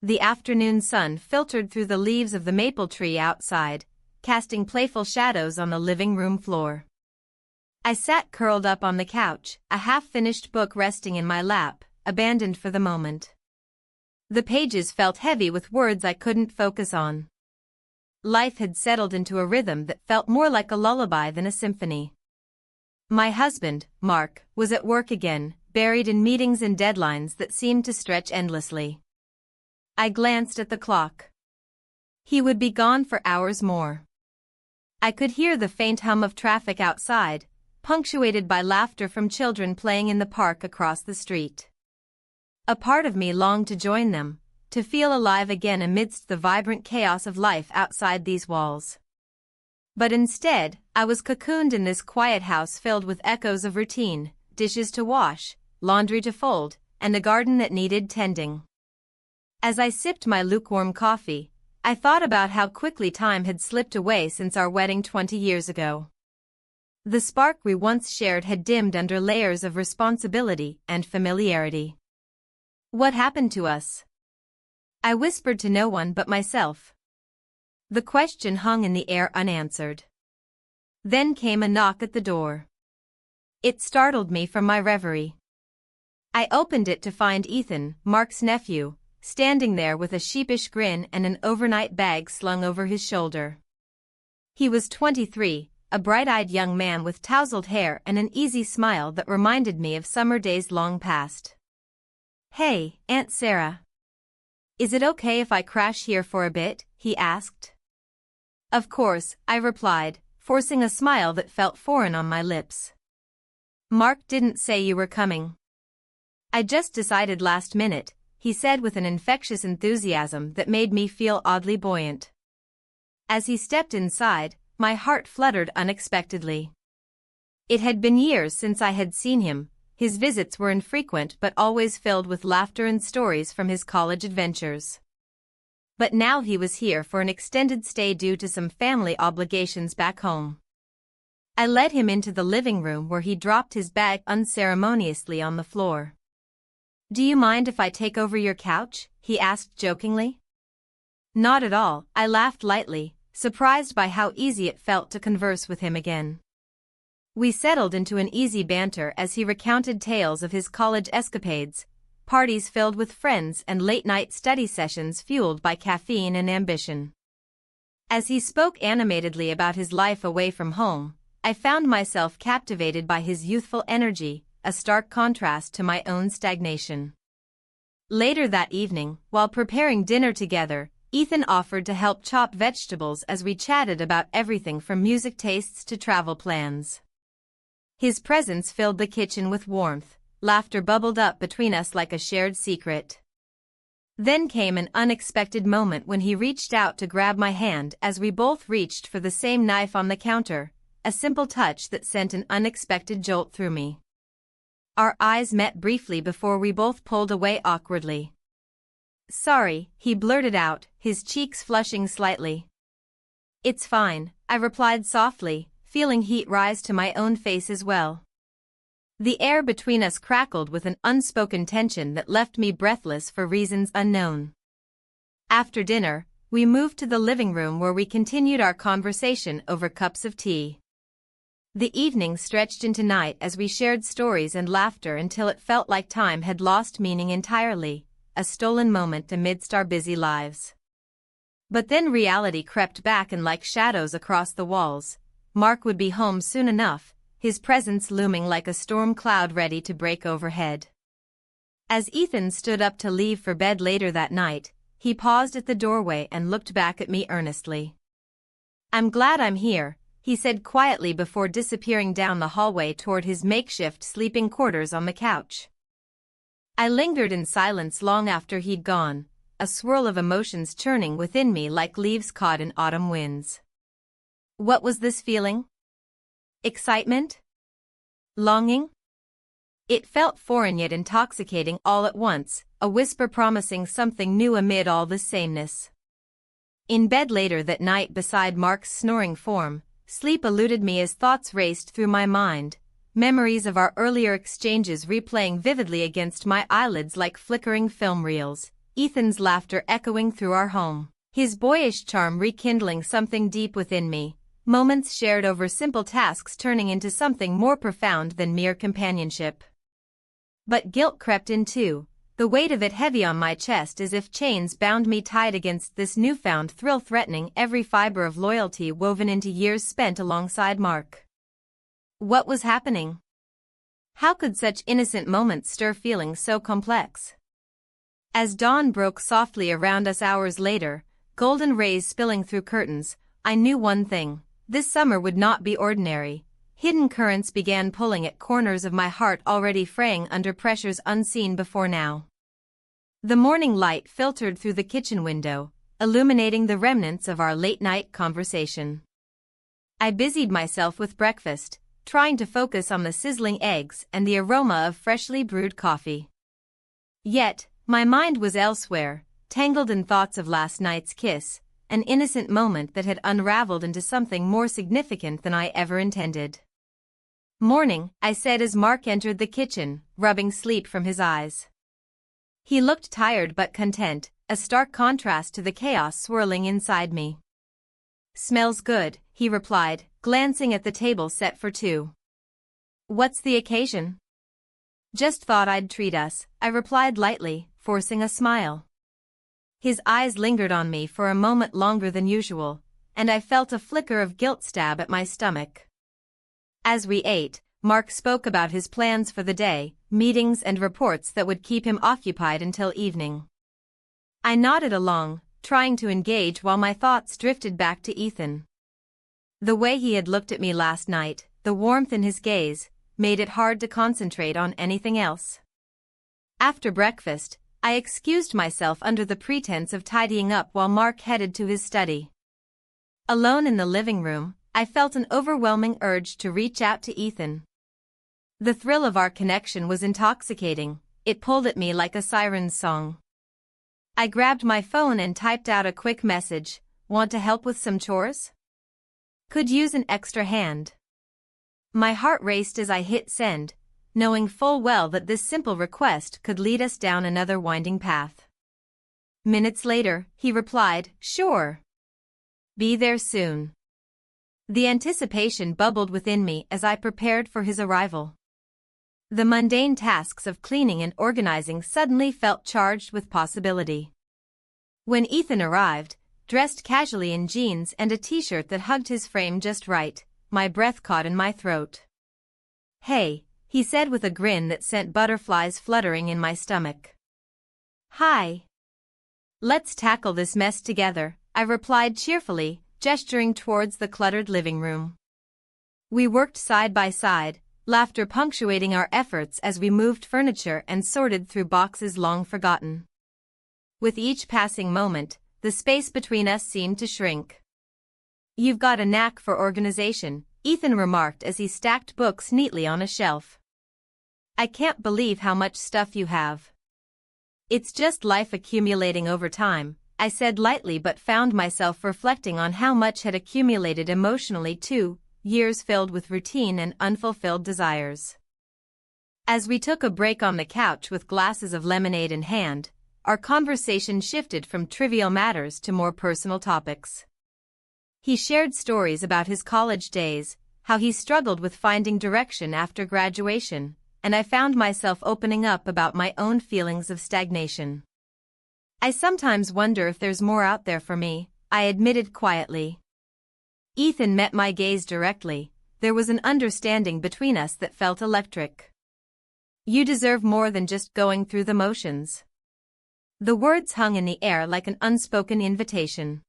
The afternoon sun filtered through the leaves of the maple tree outside, casting playful shadows on the living room floor. I sat curled up on the couch, a half-finished book resting in my lap, abandoned for the moment. The pages felt heavy with words I couldn't focus on. Life had settled into a rhythm that felt more like a lullaby than a symphony. My husband, Mark, was at work again, buried in meetings and deadlines that seemed to stretch endlessly. I glanced at the clock. He would be gone for hours more. I could hear the faint hum of traffic outside, punctuated by laughter from children playing in the park across the street. A part of me longed to join them, to feel alive again amidst the vibrant chaos of life outside these walls. But instead, I was cocooned in this quiet house filled with echoes of routine, dishes to wash, laundry to fold, and a garden that needed tending. As I sipped my lukewarm coffee, I thought about how quickly time had slipped away since our wedding 20 years ago. The spark we once shared had dimmed under layers of responsibility and familiarity. What happened to us? I whispered to no one but myself. The question hung in the air unanswered. Then came a knock at the door. It startled me from my reverie. I opened it to find Ethan, Mark's nephew, standing there with a sheepish grin and an overnight bag slung over his shoulder. He was 23, a bright-eyed young man with tousled hair and an easy smile that reminded me of summer days long past. "Hey, Aunt Sarah. Is it okay if I crash here for a bit?" he asked. Of course, I replied, forcing a smile that felt foreign on my lips. "Mark didn't say you were coming." "I just decided last minute," he said with an infectious enthusiasm that made me feel oddly buoyant. As he stepped inside, my heart fluttered unexpectedly. It had been years since I had seen him. His visits were infrequent but always filled with laughter and stories from his college adventures. But now he was here for an extended stay due to some family obligations back home. I led him into the living room where he dropped his bag unceremoniously on the floor. "Do you mind if I take over your couch?" he asked jokingly. Not at all, I laughed lightly, surprised by how easy it felt to converse with him again. We settled into an easy banter as he recounted tales of his college escapades, parties filled with friends and late-night study sessions fueled by caffeine and ambition. As he spoke animatedly about his life away from home, I found myself captivated by his youthful energy, a stark contrast to my own stagnation. Later that evening, while preparing dinner together, Ethan offered to help chop vegetables as we chatted about everything from music tastes to travel plans. His presence filled the kitchen with warmth, laughter bubbled up between us like a shared secret. Then came an unexpected moment when he reached out to grab my hand as we both reached for the same knife on the counter, a simple touch that sent an unexpected jolt through me. Our eyes met briefly before we both pulled away awkwardly. "Sorry," he blurted out, his cheeks flushing slightly. "It's fine," I replied softly, feeling heat rise to my own face as well. The air between us crackled with an unspoken tension that left me breathless for reasons unknown. After dinner, we moved to the living room where we continued our conversation over cups of tea. The evening stretched into night as we shared stories and laughter until it felt like time had lost meaning entirely, a stolen moment amidst our busy lives. But then reality crept back and like shadows across the walls, Mark would be home soon enough, his presence looming like a storm cloud ready to break overhead. As Ethan stood up to leave for bed later that night, he paused at the doorway and looked back at me earnestly. "I'm glad I'm here," he said quietly before disappearing down the hallway toward his makeshift sleeping quarters on the couch. I lingered in silence long after he'd gone, a swirl of emotions churning within me like leaves caught in autumn winds. What was this feeling? Excitement? Longing? It felt foreign yet intoxicating all at once, a whisper promising something new amid all the sameness. In bed later that night beside Mark's snoring form, sleep eluded me as thoughts raced through my mind, memories of our earlier exchanges replaying vividly against my eyelids like flickering film reels, Ethan's laughter echoing through our home, his boyish charm rekindling something deep within me, moments shared over simple tasks turning into something more profound than mere companionship. But guilt crept in too, the weight of it heavy on my chest as if chains bound me tight against this newfound thrill threatening every fiber of loyalty woven into years spent alongside Mark. What was happening? How could such innocent moments stir feelings so complex? As dawn broke softly around us hours later, golden rays spilling through curtains, I knew one thing: this summer would not be ordinary. Hidden currents began pulling at corners of my heart already fraying under pressures unseen before now. The morning light filtered through the kitchen window, illuminating the remnants of our late-night conversation. I busied myself with breakfast, trying to focus on the sizzling eggs and the aroma of freshly brewed coffee. Yet, my mind was elsewhere, tangled in thoughts of last night's kiss, an innocent moment that had unraveled into something more significant than I ever intended. "Morning," I said as Mark entered the kitchen, rubbing sleep from his eyes. He looked tired but content, a stark contrast to the chaos swirling inside me. "Smells good," he replied, glancing at the table set for two. "What's the occasion?" "Just thought I'd treat us," I replied lightly, forcing a smile. His eyes lingered on me for a moment longer than usual, and I felt a flicker of guilt stab at my stomach. As we ate, Mark spoke about his plans for the day, meetings and reports that would keep him occupied until evening. I nodded along, trying to engage while my thoughts drifted back to Ethan. The way he had looked at me last night, the warmth in his gaze, made it hard to concentrate on anything else. After breakfast, I excused myself under the pretense of tidying up while Mark headed to his study. Alone in the living room, I felt an overwhelming urge to reach out to Ethan. The thrill of our connection was intoxicating, it pulled at me like a siren's song. I grabbed my phone and typed out a quick message: "Want to help with some chores? Could use an extra hand." My heart raced as I hit send, knowing full well that this simple request could lead us down another winding path. Minutes later, he replied, "Sure. Be there soon." The anticipation bubbled within me as I prepared for his arrival. The mundane tasks of cleaning and organizing suddenly felt charged with possibility. When Ethan arrived, dressed casually in jeans and a t-shirt that hugged his frame just right, my breath caught in my throat. "Hey," he said with a grin that sent butterflies fluttering in my stomach. "Hi. Let's tackle this mess together," I replied cheerfully, gesturing towards the cluttered living room. We worked side by side, laughter punctuating our efforts as we moved furniture and sorted through boxes long forgotten. With each passing moment, the space between us seemed to shrink. "You've got a knack for organization," Ethan remarked as he stacked books neatly on a shelf. "I can't believe how much stuff you have." "It's just life accumulating over time," I said lightly, but found myself reflecting on how much had accumulated emotionally too, years filled with routine and unfulfilled desires. As we took a break on the couch with glasses of lemonade in hand, our conversation shifted from trivial matters to more personal topics. He shared stories about his college days, how he struggled with finding direction after graduation, and I found myself opening up about my own feelings of stagnation. "I sometimes wonder if there's more out there for me," I admitted quietly. Ethan met my gaze directly. There was an understanding between us that felt electric. "You deserve more than just going through the motions." The words hung in the air like an unspoken invitation.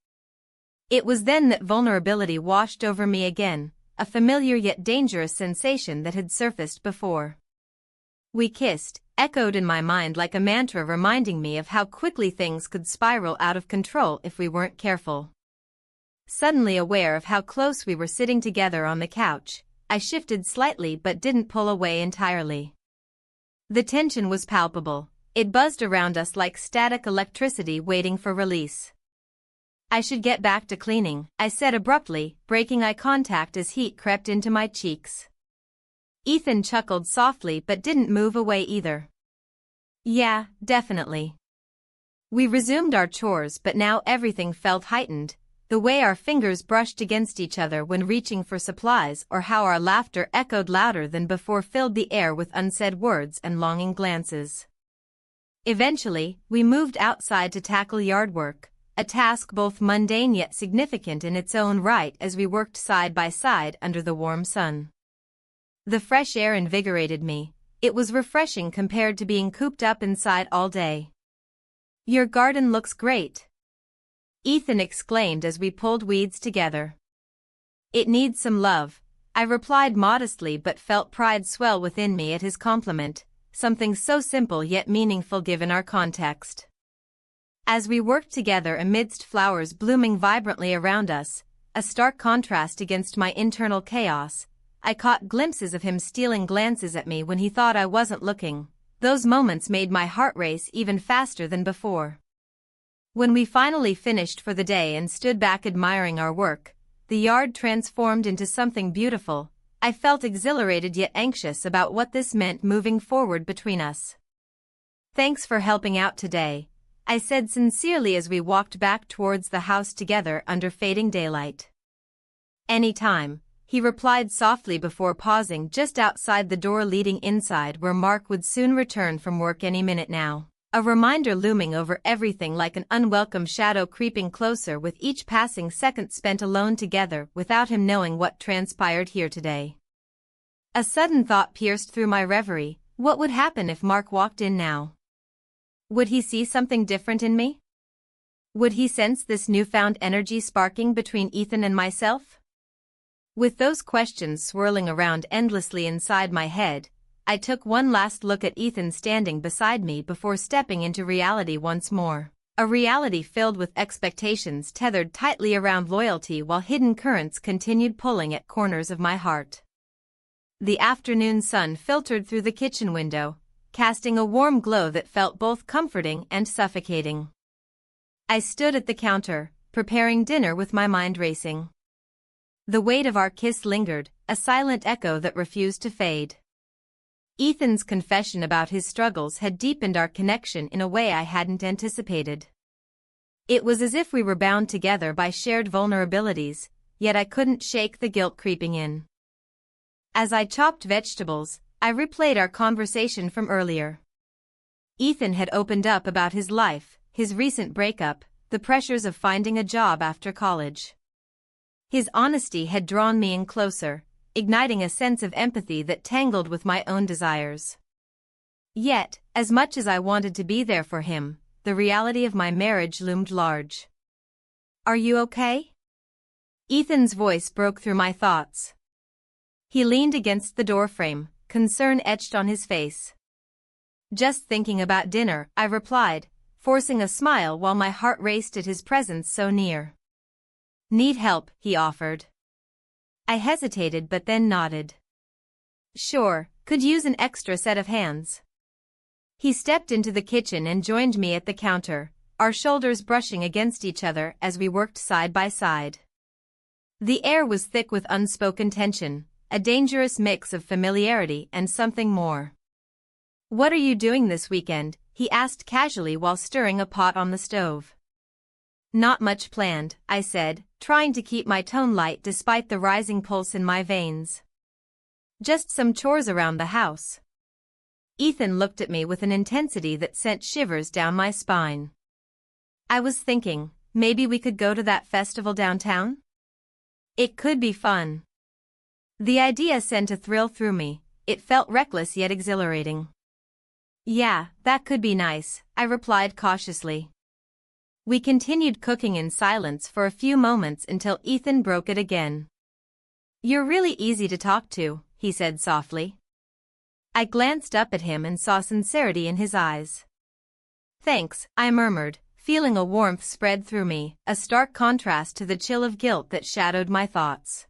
It was then that vulnerability washed over me again, a familiar yet dangerous sensation that had surfaced before. We kissed, echoed in my mind like a mantra reminding me of how quickly things could spiral out of control if we weren't careful. Suddenly aware of how close we were sitting together on the couch, I shifted slightly but didn't pull away entirely. The tension was palpable. It buzzed around us like static electricity waiting for release. "I should get back to cleaning," I said abruptly, breaking eye contact as heat crept into my cheeks. Ethan chuckled softly but didn't move away either. "Yeah, definitely. We resumed our chores, but now everything felt heightened. The way our fingers brushed against each other when reaching for supplies, or how our laughter echoed louder than before, filled the air with unsaid words and longing glances. Eventually, we moved outside to tackle yard work, a task both mundane yet significant in its own right as we worked side by side under the warm sun. The fresh air invigorated me. It was refreshing compared to being cooped up inside all day. "Your garden looks great," Ethan exclaimed as we pulled weeds together. "It needs some love," I replied modestly, but felt pride swell within me at his compliment, something so simple yet meaningful given our context. As we worked together amidst flowers blooming vibrantly around us, a stark contrast against my internal chaos, I caught glimpses of him stealing glances at me when he thought I wasn't looking. Those moments made my heart race even faster than before. When we finally finished for the day and stood back admiring our work, the yard transformed into something beautiful. I felt exhilarated yet anxious about what this meant moving forward between us. "Thanks for helping out today," I said sincerely as we walked back towards the house together under fading daylight. "Anytime," he replied softly before pausing just outside the door leading inside, where Mark would soon return from work any minute now. A reminder looming over everything like an unwelcome shadow, creeping closer with each passing second spent alone together without him knowing what transpired here today. A sudden thought pierced through my reverie. What would happen if Mark walked in now? Would he see something different in me? Would he sense this newfound energy sparking between Ethan and myself? With those questions swirling around endlessly inside my head, I took one last look at Ethan standing beside me before stepping into reality once more. A reality filled with expectations tethered tightly around loyalty, while hidden currents continued pulling at corners of my heart. The afternoon sun filtered through the kitchen window, casting a warm glow that felt both comforting and suffocating. I stood at the counter, preparing dinner with my mind racing. The weight of our kiss lingered, a silent echo that refused to fade. Ethan's confession about his struggles had deepened our connection in a way I hadn't anticipated. It was as if we were bound together by shared vulnerabilities, yet I couldn't shake the guilt creeping in. As I chopped vegetables, I replayed our conversation from earlier. Ethan had opened up about his life, his recent breakup, the pressures of finding a job after college. His honesty had drawn me in closer, igniting a sense of empathy that tangled with my own desires. Yet, as much as I wanted to be there for him, the reality of my marriage loomed large. "Are you okay?" Ethan's voice broke through my thoughts. He leaned against the doorframe, concern etched on his face. "Just thinking about dinner," I replied, forcing a smile while my heart raced at his presence so near. "Need help?" he offered. I hesitated but then nodded. "Sure, could use an extra set of hands." He stepped into the kitchen and joined me at the counter, our shoulders brushing against each other as we worked side by side. The air was thick with unspoken tension, a dangerous mix of familiarity and something more. "What are you doing this weekend?" he asked casually while stirring a pot on the stove. "Not much planned," I said, trying to keep my tone light despite the rising pulse in my veins. "Just some chores around the house." Ethan looked at me with an intensity that sent shivers down my spine. "I was thinking, maybe we could go to that festival downtown? It could be fun." The idea sent a thrill through me. It felt reckless yet exhilarating. "Yeah, that could be nice," I replied cautiously. We continued cooking in silence for a few moments until Ethan broke it again. "You're really easy to talk to," he said softly. I glanced up at him and saw sincerity in his eyes. "Thanks," I murmured, feeling a warmth spread through me, a stark contrast to the chill of guilt that shadowed my thoughts.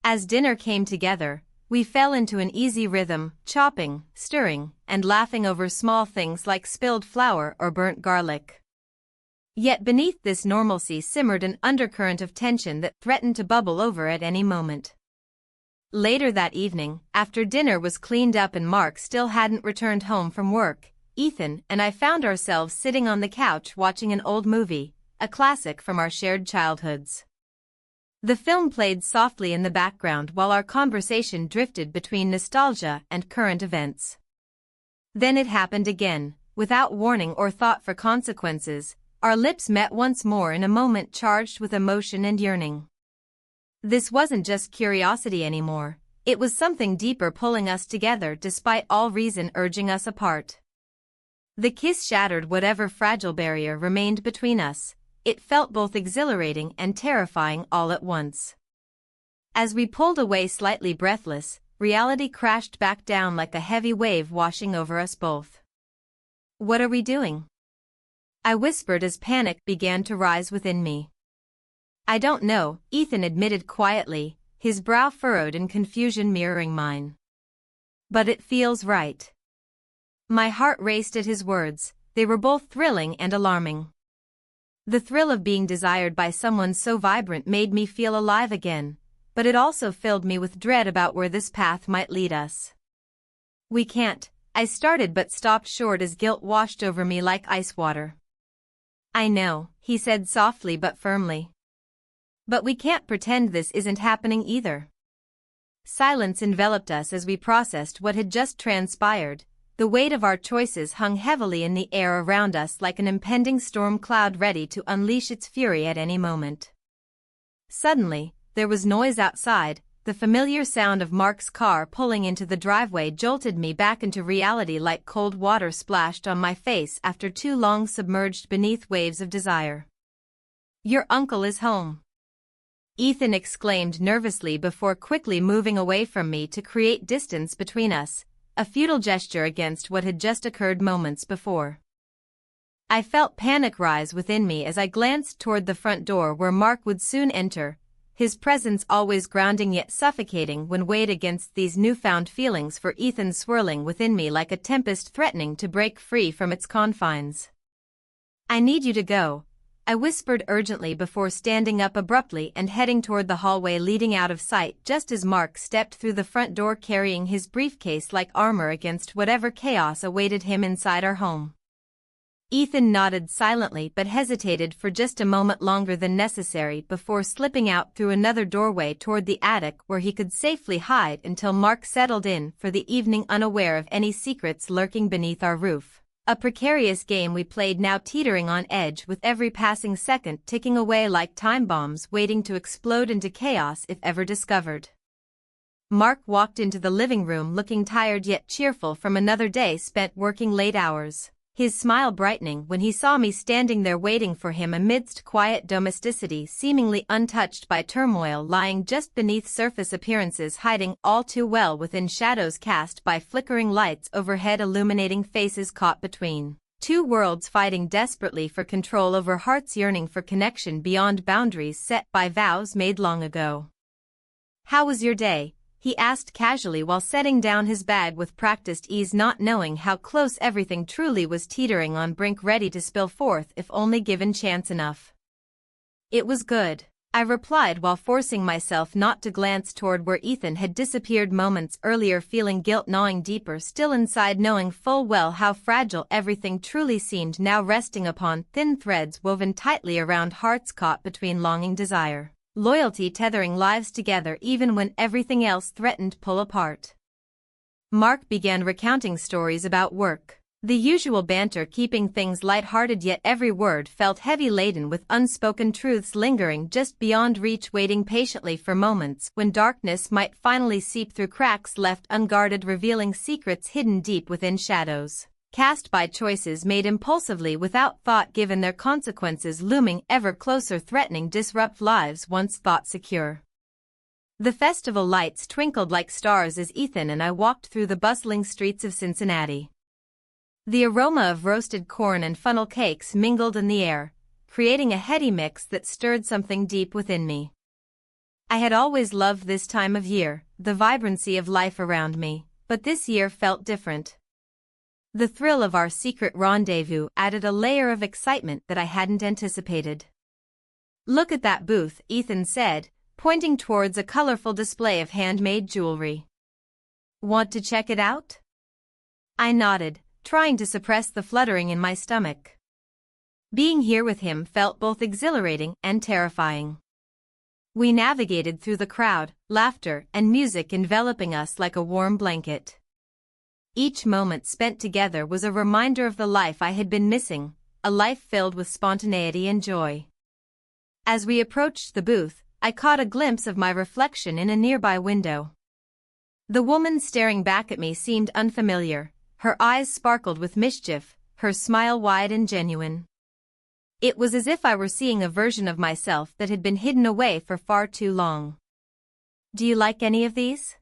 As dinner came together, we fell into an easy rhythm, chopping, stirring, and laughing over small things like spilled flour or burnt garlic. Yet beneath this normalcy simmered an undercurrent of tension that threatened to bubble over at any moment. Later that evening, after dinner was cleaned up and Mark still hadn't returned home from work, Ethan and I found ourselves sitting on the couch watching an old movie, a classic from our shared childhoods. The film played softly in the background while our conversation drifted between nostalgia and current events. Then it happened again, without warning or thought for consequences. Our lips met once more in a moment charged with emotion and yearning. This wasn't just curiosity anymore, it was something deeper pulling us together despite all reason urging us apart. The kiss shattered whatever fragile barrier remained between us. It felt both exhilarating and terrifying all at once. As we pulled away slightly breathless, reality crashed back down like a heavy wave washing over us both. "What are we doing?" I whispered as panic began to rise within me. "I don't know," Ethan admitted quietly, his brow furrowed in confusion mirroring mine. "But it feels right." My heart raced at his words, they were both thrilling and alarming. The thrill of being desired by someone so vibrant made me feel alive again, but it also filled me with dread about where this path might lead us. "We can't," I started but stopped short as guilt washed over me like ice water. "I know," he said softly but firmly. "But we can't pretend this isn't happening either." Silence enveloped us as we processed what had just transpired. The weight of our choices hung heavily in the air around us like an impending storm cloud ready to unleash its fury at any moment. Suddenly, there was noise outside. The familiar sound of Mark's car pulling into the driveway jolted me back into reality like cold water splashed on my face after too long submerged beneath waves of desire. "Your uncle is home," Ethan exclaimed nervously before quickly moving away from me to create distance between us, a futile gesture against what had just occurred moments before. I felt panic rise within me as I glanced toward the front door where Mark would soon enter, his presence always grounding yet suffocating when weighed against these newfound feelings for Ethan swirling within me like a tempest threatening to break free from its confines. "I need you to go," I whispered urgently before standing up abruptly and heading toward the hallway leading out of sight just as Mark stepped through the front door carrying his briefcase like armor against whatever chaos awaited him inside our home. Ethan nodded silently but hesitated for just a moment longer than necessary before slipping out through another doorway toward the attic where he could safely hide until Mark settled in for the evening unaware of any secrets lurking beneath our roof. A precarious game we played now teetering on edge with every passing second ticking away like time bombs waiting to explode into chaos if ever discovered. Mark walked into the living room looking tired yet cheerful from another day spent working late hours, his smile brightening when he saw me standing there waiting for him amidst quiet domesticity seemingly untouched by turmoil lying just beneath surface appearances hiding all too well within shadows cast by flickering lights overhead illuminating faces caught between two worlds fighting desperately for control over hearts yearning for connection beyond boundaries set by vows made long ago. "How was your day?" he asked casually while setting down his bag with practiced ease not knowing how close everything truly was teetering on brink ready to spill forth if only given chance enough. "It was good," I replied while forcing myself not to glance toward where Ethan had disappeared moments earlier feeling guilt gnawing deeper still inside knowing full well how fragile everything truly seemed now resting upon thin threads woven tightly around hearts caught between longing desire. Loyalty tethering lives together even when everything else threatened pull apart. Mark began recounting stories about work, the usual banter keeping things light-hearted yet every word felt heavy-laden with unspoken truths lingering just beyond reach waiting patiently for moments when darkness might finally seep through cracks left unguarded revealing secrets hidden deep within shadows cast by choices made impulsively without thought given their consequences looming ever closer threatening disrupt lives once thought secure. The festival lights twinkled like stars as Ethan and I walked through the bustling streets of Cincinnati. The aroma of roasted corn and funnel cakes mingled in the air, creating a heady mix that stirred something deep within me. I had always loved this time of year, the vibrancy of life around me, but this year felt different. The thrill of our secret rendezvous added a layer of excitement that I hadn't anticipated. "Look at that booth," Ethan said, pointing towards a colorful display of handmade jewelry. "Want to check it out?" I nodded, trying to suppress the fluttering in my stomach. Being here with him felt both exhilarating and terrifying. We navigated through the crowd, laughter and music enveloping us like a warm blanket. Each moment spent together was a reminder of the life I had been missing, a life filled with spontaneity and joy. As we approached the booth, I caught a glimpse of my reflection in a nearby window. The woman staring back at me seemed unfamiliar, her eyes sparkled with mischief, her smile wide and genuine. It was as if I were seeing a version of myself that had been hidden away for far too long. "Do you like any of these?"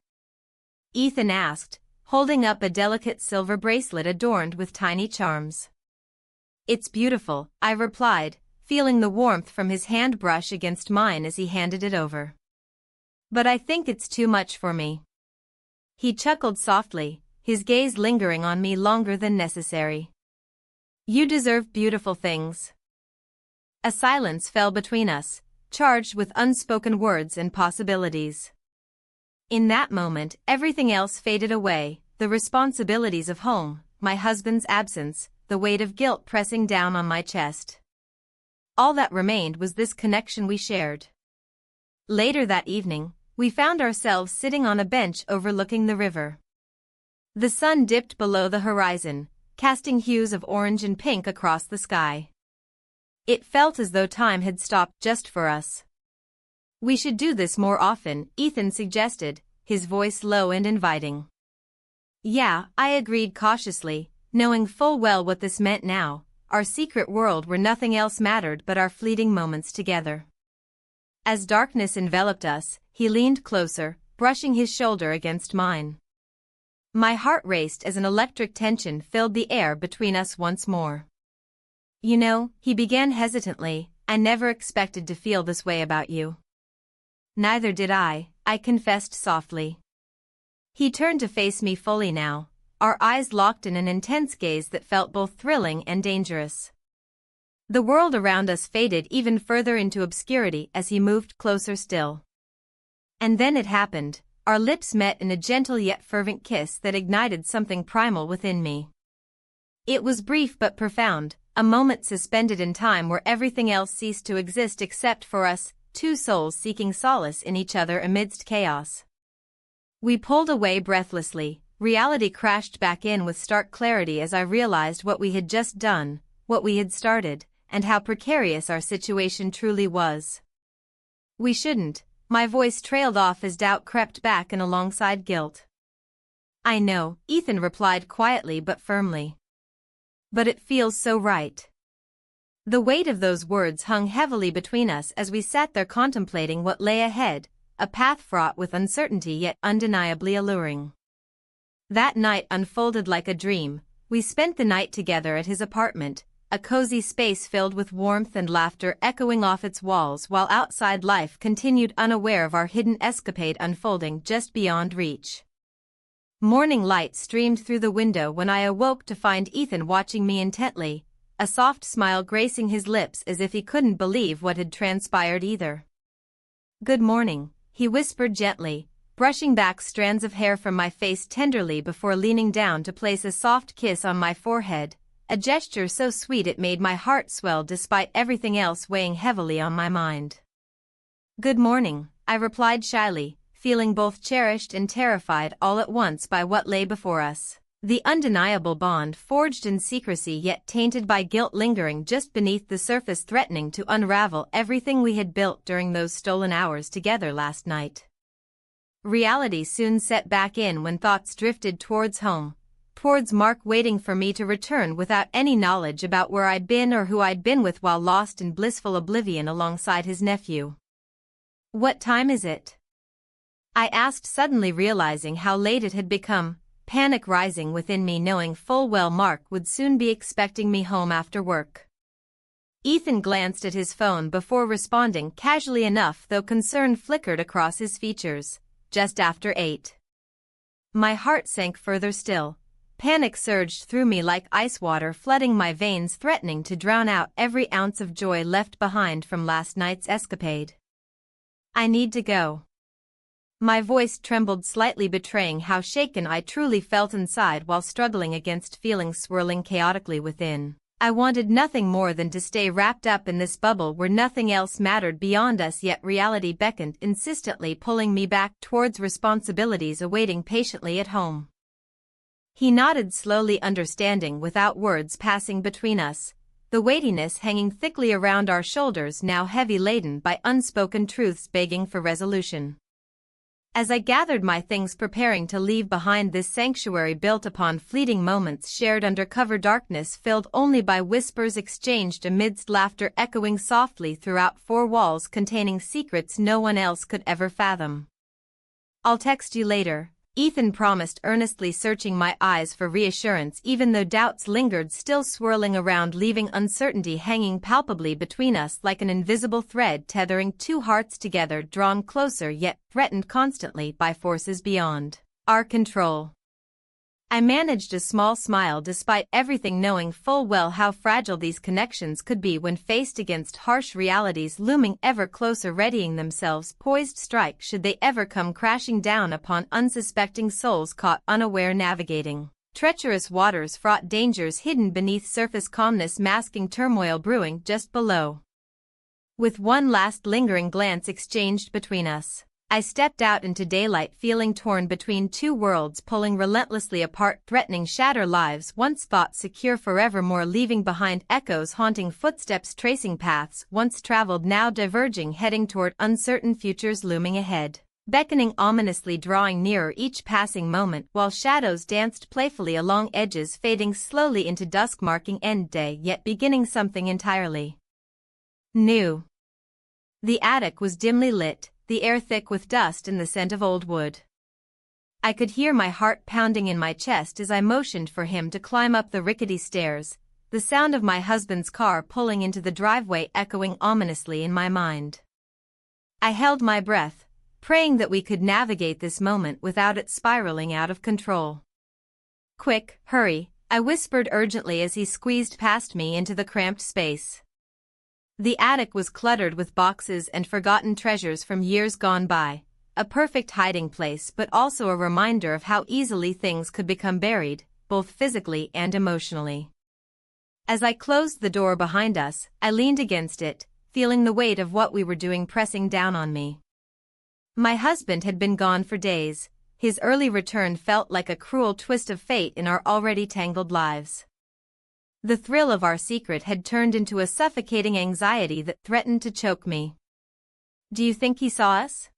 Ethan asked, holding up a delicate silver bracelet adorned with tiny charms. "It's beautiful," I replied, feeling the warmth from his hand brush against mine as he handed it over. "But I think it's too much for me." He chuckled softly, his gaze lingering on me longer than necessary. "You deserve beautiful things." A silence fell between us, charged with unspoken words and possibilities. In that moment, everything else faded away, the responsibilities of home, my husband's absence, the weight of guilt pressing down on my chest. All that remained was this connection we shared. Later that evening, we found ourselves sitting on a bench overlooking the river. The sun dipped below the horizon, casting hues of orange and pink across the sky. It felt as though time had stopped just for us. "We should do this more often," Ethan suggested, his voice low and inviting. "Yeah," I agreed cautiously, knowing full well what this meant now, our secret world where nothing else mattered but our fleeting moments together. As darkness enveloped us, he leaned closer, brushing his shoulder against mine. My heart raced as an electric tension filled the air between us once more. "You know," he began hesitantly, "I never expected to feel this way about you." "Neither did I confessed softly. He turned to face me fully now, our eyes locked in an intense gaze that felt both thrilling and dangerous. The world around us faded even further into obscurity as he moved closer still. And then it happened, our lips met in a gentle yet fervent kiss that ignited something primal within me. It was brief but profound, a moment suspended in time where everything else ceased to exist except for us, two souls seeking solace in each other amidst chaos. We pulled away breathlessly, reality crashed back in with stark clarity as I realized what we had just done, what we had started, and how precarious our situation truly was. "We shouldn't," my voice trailed off as doubt crept back and alongside guilt. "I know," Ethan replied quietly but firmly. "But it feels so right." The weight of those words hung heavily between us as we sat there contemplating what lay ahead, a path fraught with uncertainty yet undeniably alluring. That night unfolded like a dream. We spent the night together at his apartment, a cozy space filled with warmth and laughter echoing off its walls while outside life continued unaware of our hidden escapade unfolding just beyond reach. Morning light streamed through the window when I awoke to find Ethan watching me intently, a soft smile gracing his lips as if he couldn't believe what had transpired either. "Good morning," he whispered gently, brushing back strands of hair from my face tenderly before leaning down to place a soft kiss on my forehead, a gesture so sweet it made my heart swell despite everything else weighing heavily on my mind. "Good morning," I replied shyly, feeling both cherished and terrified all at once by what lay before us. The undeniable bond forged in secrecy yet tainted by guilt lingering just beneath the surface threatening to unravel everything we had built during those stolen hours together last night. Reality soon set back in when thoughts drifted towards home, towards Mark waiting for me to return without any knowledge about where I'd been or who I'd been with while lost in blissful oblivion alongside his nephew. "What time is it?" I asked, suddenly realizing how late it had become, panic rising within me knowing full well Mark would soon be expecting me home after work. Ethan glanced at his phone before responding casually enough, though concern flickered across his features. "Just after 8. My heart sank further still. Panic surged through me like ice water flooding my veins, threatening to drown out every ounce of joy left behind from last night's escapade. "I need to go." My voice trembled slightly, betraying how shaken I truly felt inside while struggling against feelings swirling chaotically within. I wanted nothing more than to stay wrapped up in this bubble where nothing else mattered beyond us, yet reality beckoned, insistently pulling me back towards responsibilities awaiting patiently at home. He nodded slowly, understanding without words passing between us, the weightiness hanging thickly around our shoulders, now heavy laden by unspoken truths begging for resolution. As I gathered my things, preparing to leave behind this sanctuary built upon fleeting moments shared under cover darkness filled only by whispers exchanged amidst laughter echoing softly throughout four walls containing secrets no one else could ever fathom. "I'll text you later," Ethan promised, earnestly searching my eyes for reassurance even though doubts lingered, still swirling around, leaving uncertainty hanging palpably between us like an invisible thread tethering two hearts together, drawn closer yet threatened constantly by forces beyond our control. I managed a small smile despite everything, knowing full well how fragile these connections could be when faced against harsh realities looming ever closer, readying themselves poised strike should they ever come crashing down upon unsuspecting souls caught unaware, navigating treacherous waters, fraught dangers hidden beneath surface calmness, masking turmoil brewing just below. With one last lingering glance exchanged between us, I stepped out into daylight, feeling torn between two worlds pulling relentlessly apart, threatening shatter lives once thought secure forevermore, leaving behind echoes haunting footsteps, tracing paths once traveled now diverging, heading toward uncertain futures looming ahead, beckoning ominously, drawing nearer each passing moment while shadows danced playfully along edges, fading slowly into dusk, marking end day yet beginning something entirely new. The attic was dimly lit, the air thick with dust and the scent of old wood. I could hear my heart pounding in my chest as I motioned for him to climb up the rickety stairs, the sound of my husband's car pulling into the driveway echoing ominously in my mind. I held my breath, praying that we could navigate this moment without it spiraling out of control. "Quick, hurry," I whispered urgently as he squeezed past me into the cramped space. The attic was cluttered with boxes and forgotten treasures from years gone by, a perfect hiding place but also a reminder of how easily things could become buried, both physically and emotionally. As I closed the door behind us, I leaned against it, feeling the weight of what we were doing pressing down on me. My husband had been gone for days. His early return felt like a cruel twist of fate in our already tangled lives. The thrill of our secret had turned into a suffocating anxiety that threatened to choke me. "Do you think he saw us?"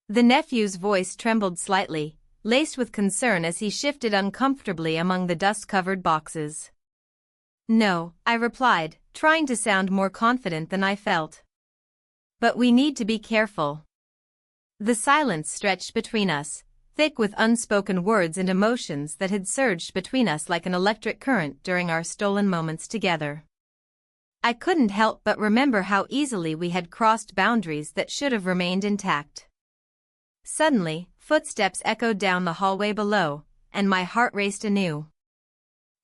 The nephew's voice trembled slightly, laced with concern as he shifted uncomfortably among the dust-covered boxes. "No," I replied, trying to sound more confident than I felt. "But we need to be careful." The silence stretched between us, thick with unspoken words and emotions that had surged between us like an electric current during our stolen moments together. I couldn't help but remember how easily we had crossed boundaries that should have remained intact. Suddenly, footsteps echoed down the hallway below, and my heart raced anew.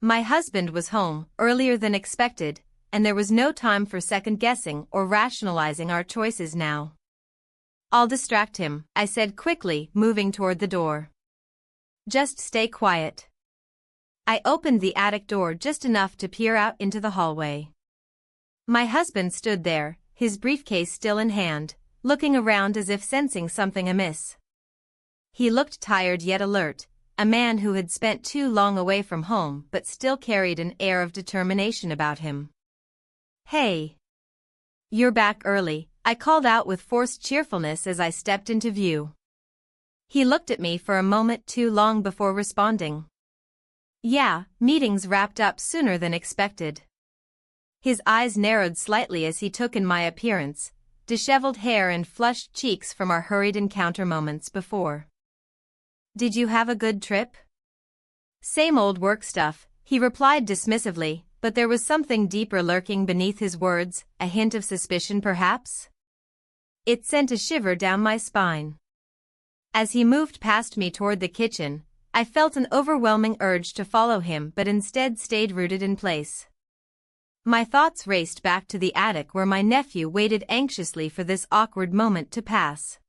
My husband was home, earlier than expected, and there was no time for second-guessing or rationalizing our choices now. "I'll distract him," I said quickly, moving toward the door. "Just stay quiet." I opened the attic door just enough to peer out into the hallway. My husband stood there, his briefcase still in hand, looking around as if sensing something amiss. He looked tired yet alert, a man who had spent too long away from home but still carried an air of determination about him. "Hey! You're back early," I called out with forced cheerfulness as I stepped into view. He looked at me for a moment too long before responding. "Yeah, meetings wrapped up sooner than expected." His eyes narrowed slightly as he took in my appearance, disheveled hair and flushed cheeks from our hurried encounter moments before. "Did you have a good trip?" "Same old work stuff," he replied dismissively, but there was something deeper lurking beneath his words, a hint of suspicion perhaps? It sent a shiver down my spine. As he moved past me toward the kitchen, I felt an overwhelming urge to follow him but instead stayed rooted in place. My thoughts raced back to the attic where my nephew waited anxiously for this awkward moment to pass.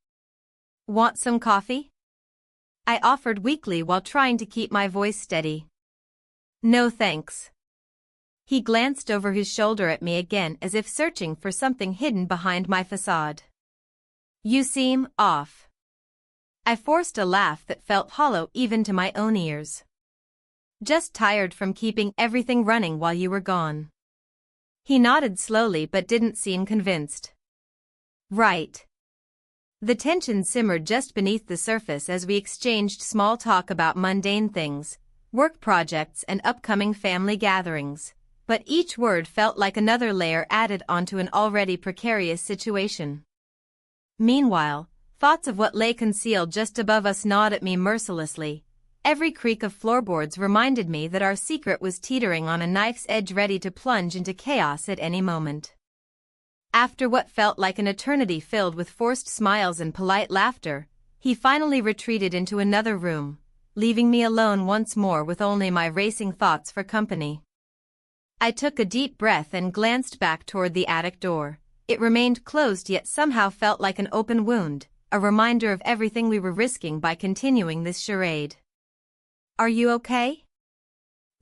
Want some coffee? I offered weakly while trying to keep my voice steady. No thanks. He glanced over his shoulder at me again as if searching for something hidden behind my facade. You seem off. I forced a laugh that felt hollow even to my own ears. Just tired from keeping everything running while you were gone. He nodded slowly but didn't seem convinced. Right. The tension simmered just beneath the surface as we exchanged small talk about mundane things, work projects and upcoming family gatherings, but each word felt like another layer added onto an already precarious situation. Meanwhile, thoughts of what lay concealed just above us gnawed at me mercilessly. Every creak of floorboards reminded me that our secret was teetering on a knife's edge, ready to plunge into chaos at any moment. After what felt like an eternity filled with forced smiles and polite laughter, he finally retreated into another room, leaving me alone once more with only my racing thoughts for company. I took a deep breath and glanced back toward the attic door. It remained closed yet somehow felt like an open wound, a reminder of everything we were risking by continuing this charade. Are you okay?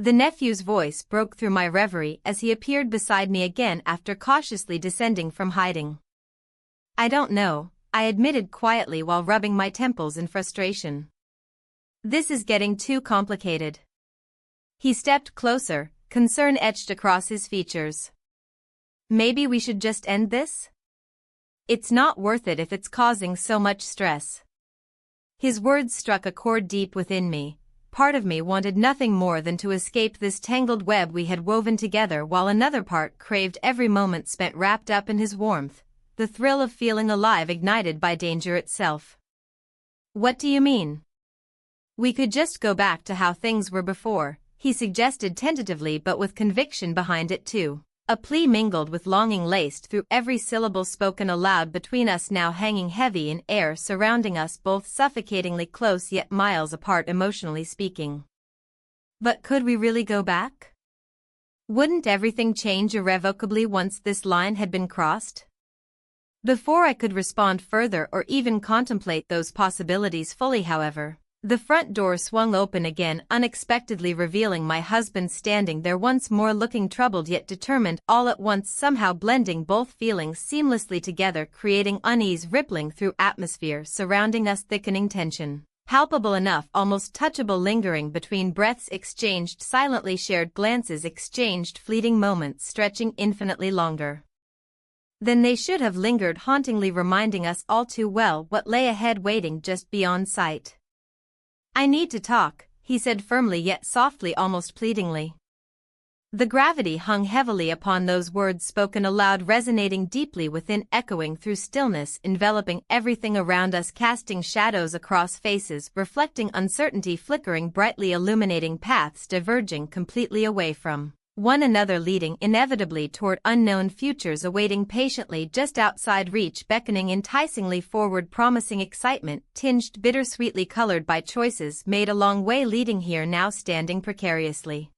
The nephew's voice broke through my reverie as he appeared beside me again after cautiously descending from hiding. I don't know, I admitted quietly while rubbing my temples in frustration. This is getting too complicated. He stepped closer, concern etched across his features. Maybe we should just end this? It's not worth it if it's causing so much stress. His words struck a chord deep within me. Part of me wanted nothing more than to escape this tangled web we had woven together, while another part craved every moment spent wrapped up in his warmth, the thrill of feeling alive ignited by danger itself. What do you mean? We could just go back to how things were before, he suggested tentatively but with conviction behind it too. A plea mingled with longing laced through every syllable spoken aloud between us, now hanging heavy in air surrounding us, both suffocatingly close yet miles apart emotionally speaking. But could we really go back? Wouldn't everything change irrevocably once this line had been crossed? Before I could respond further or even contemplate those possibilities fully, however, the front door swung open again, unexpectedly revealing my husband standing there once more, looking troubled yet determined, all at once somehow blending both feelings seamlessly together, creating unease rippling through atmosphere surrounding us, thickening tension, palpable enough, almost touchable, lingering between breaths exchanged, silently shared glances exchanged, fleeting moments stretching infinitely longer than they should have lingered, hauntingly reminding us all too well what lay ahead, waiting just beyond sight. I need to talk, he said firmly yet softly, almost pleadingly. The gravity hung heavily upon those words spoken aloud, resonating deeply within, echoing through stillness, enveloping everything around us, casting shadows across faces, reflecting uncertainty, flickering brightly, illuminating paths diverging completely away from one another, leading inevitably toward unknown futures awaiting patiently just outside reach, beckoning enticingly forward, promising excitement tinged bittersweetly colored by choices made a long way leading here, now standing precariously